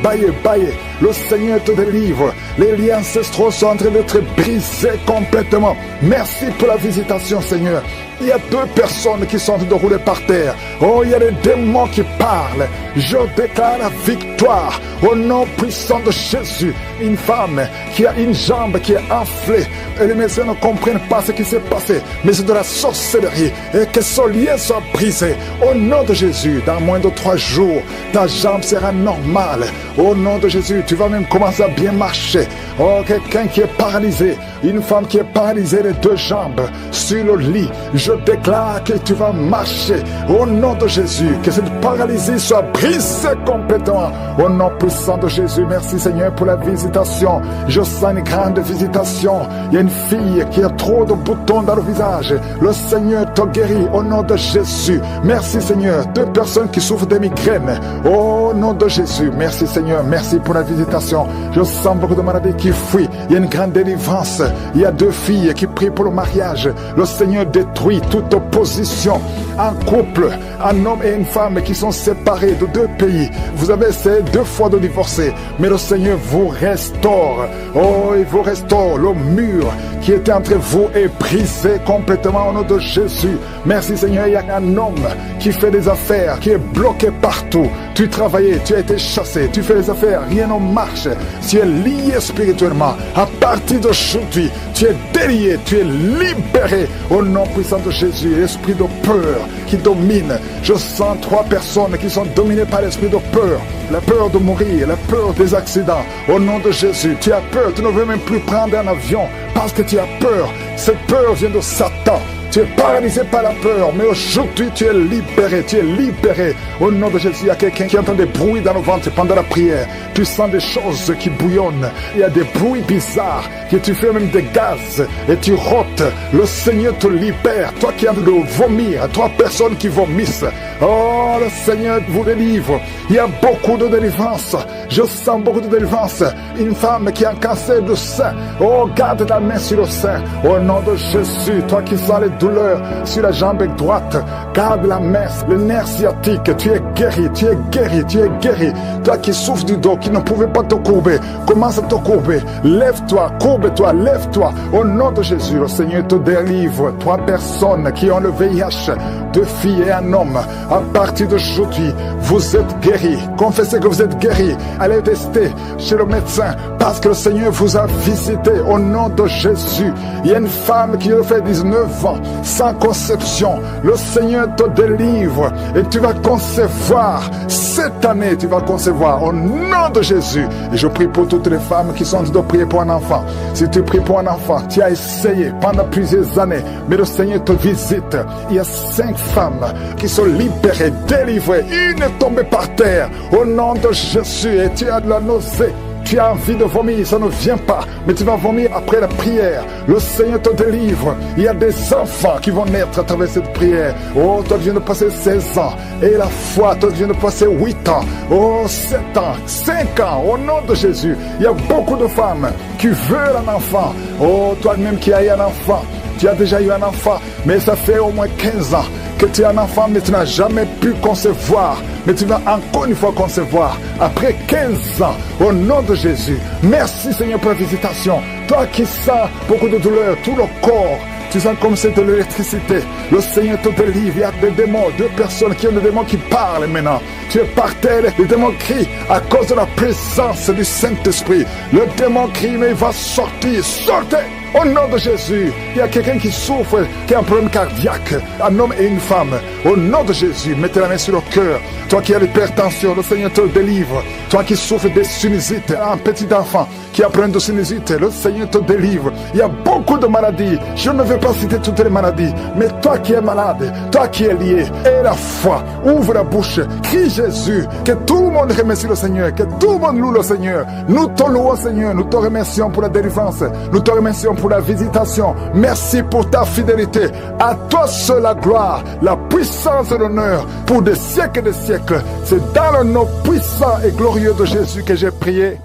Le Seigneur te délivre. Les liens ancestraux sont en train d'être brisés complètement. Merci pour la visitation, Seigneur. Il y a 2 personnes qui sont de rouler par terre. Oh, il y a des démons qui parlent. Je déclare la victoire au nom puissant de Jésus. Une femme qui a une jambe qui est enflée. Et les médecins ne comprennent pas ce qui s'est passé. Mais c'est de la sorcellerie. Et que son lien soit brisé. Au nom de Jésus, dans moins de 3 jours, ta jambe sera normale. Au nom de Jésus, tu vas même commencer à bien marcher. Oh, quelqu'un qui est paralysé. Une femme qui est paralysée les 2 jambes sur le lit. Je déclare que tu vas marcher. Au nom de Jésus, que cette paralysie soit brisée complètement. Au nom puissant de Jésus, merci Seigneur pour la visitation. Je sens une grande visitation. Il y a une fille qui a trop de boutons dans le visage. Le Seigneur te guérit au nom de Jésus. Merci Seigneur. 2 personnes qui souffrent de migraines. Au nom de Jésus, merci Seigneur. Merci pour la visitation. Je sens beaucoup de maladies qui fuient. Il y a une grande délivrance. Il y a 2 filles qui prient pour le mariage. Le Seigneur détruit toute opposition. Un couple, un homme et une femme qui sont séparés de 2 pays. Vous avez essayé 2 fois de divorcer, mais le Seigneur vous restaure. Oh, il vous restaure. Le mur qui était entre vous est brisé complètement au nom de Jésus. Merci Seigneur. Il y a un homme qui fait des affaires, qui est bloqué partout. Tu travaillais, tu as été chassé, tu fais des affaires, rien ne marche. Tu es lié spirituellement. À partir d'aujourd'hui, tu es délié, tu es libéré au nom puissant de Jésus. L'esprit de peur qui domine. Je sens 3 personnes qui sont dominées par l'esprit de peur. La peur de mourir, la peur des accidents. Au nom de Jésus, tu as peur, tu ne veux même plus prendre un avion parce que tu as peur. Cette peur vient de Satan. Tu es paralysé par la peur, mais aujourd'hui tu es libéré, tu es libéré. Au nom de Jésus, il y a quelqu'un qui entend des bruits dans le ventre pendant la prière. Tu sens des choses qui bouillonnent. Il y a des bruits bizarres, que tu fais même des gaz et tu rôtes. Le Seigneur te libère. Toi qui as de vomir, 3 personnes qui vomissent. Oh, le Seigneur vous délivre. Il y a beaucoup de délivrance. Je sens beaucoup de délivrance. Une femme qui a un cancer du sein. Oh, garde ta main sur le sein. Au nom de Jésus, toi qui sens les douleurs sur la jambe droite, garde la main, le nerf sciatique. Tu es guéri, tu es guéri, tu es guéri. Toi qui souffres du dos, qui ne pouvait pas te courber, commence à te courber. Lève-toi, courbe-toi, lève-toi. Au nom de Jésus, le Seigneur te délivre. 3 personnes qui ont le VIH, 2 filles et un homme. À partir d'aujourd'hui, vous êtes guéris. Confessez que vous êtes guéris. Allez tester chez le médecin parce que le Seigneur vous a visité au nom de Jésus. Il y a une femme qui a fait 19 ans sans conception. Le Seigneur te délivre et tu vas concevoir. Cette année, tu vas concevoir au nom de Jésus. Et je prie pour toutes les femmes qui sont en train de prier pour un enfant. Si tu pries pour un enfant, tu as essayé pendant plusieurs années, mais le Seigneur te visite. Il y a 5 femmes qui sont libérées, délivrées. Une est tombée par terre au nom de Jésus et tu as de la nausée. Tu as envie de vomir, ça ne vient pas, mais tu vas vomir après la prière. Le Seigneur te délivre. Il y a des enfants qui vont naître à travers cette prière. Oh, toi tu viens de passer 16 ans. Et la foi, toi tu viens de passer 8 ans. Oh, 7 ans, 5 ans, au nom de Jésus. Il y a beaucoup de femmes qui veulent un enfant. Oh, toi-même qui as eu un enfant. Tu as déjà eu un enfant, mais ça fait au moins 15 ans que tu as un enfant, mais tu n'as jamais pu concevoir. Mais tu vas encore une fois concevoir après 15 ans, au nom de Jésus. Merci Seigneur pour la visitation. Toi qui sens beaucoup de douleur, tout le corps, tu sens comme c'est de l'électricité. Le Seigneur te délivre. Il y a des démons, 2 personnes qui ont des démons qui parlent maintenant. Tu es par terre, les démons crient à cause de la présence du Saint-Esprit. Le démon crie, mais il va sortir. Sortez! Au nom de Jésus, il y a quelqu'un qui souffre, qui a un problème cardiaque, un homme et une femme. Au nom de Jésus, mettez la main sur le cœur. Toi qui as l'hypertension, le Seigneur te délivre. Toi qui souffres des sinusites, un petit enfant qui a un problème de sinusite, le Seigneur te délivre. Il y a beaucoup de maladies. Je ne vais pas citer toutes les maladies, mais toi qui es malade, toi qui es lié, aie la foi, ouvre la bouche, crie Jésus, que tout le monde remercie le Seigneur, que tout le monde loue le Seigneur. Nous te louons Seigneur, nous te remercions pour la délivrance, nous te remercions pour la visitation. Merci pour ta fidélité. À toi seul la gloire, la puissance et l'honneur pour des siècles et des siècles. C'est dans le nom puissant et glorieux de Jésus que j'ai prié.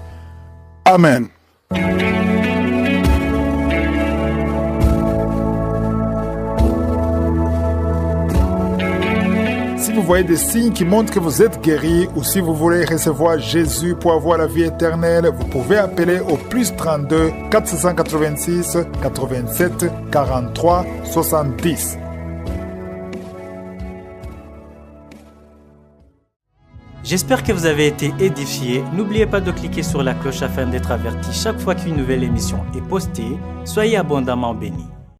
Amen. Si vous voyez des signes qui montrent que vous êtes guéri ou si vous voulez recevoir Jésus pour avoir la vie éternelle, vous pouvez appeler au plus 32 486 87 43 70. J'espère que vous avez été édifiés. N'oubliez pas de cliquer sur la cloche afin d'être averti chaque fois qu'une nouvelle émission est postée. Soyez abondamment bénis.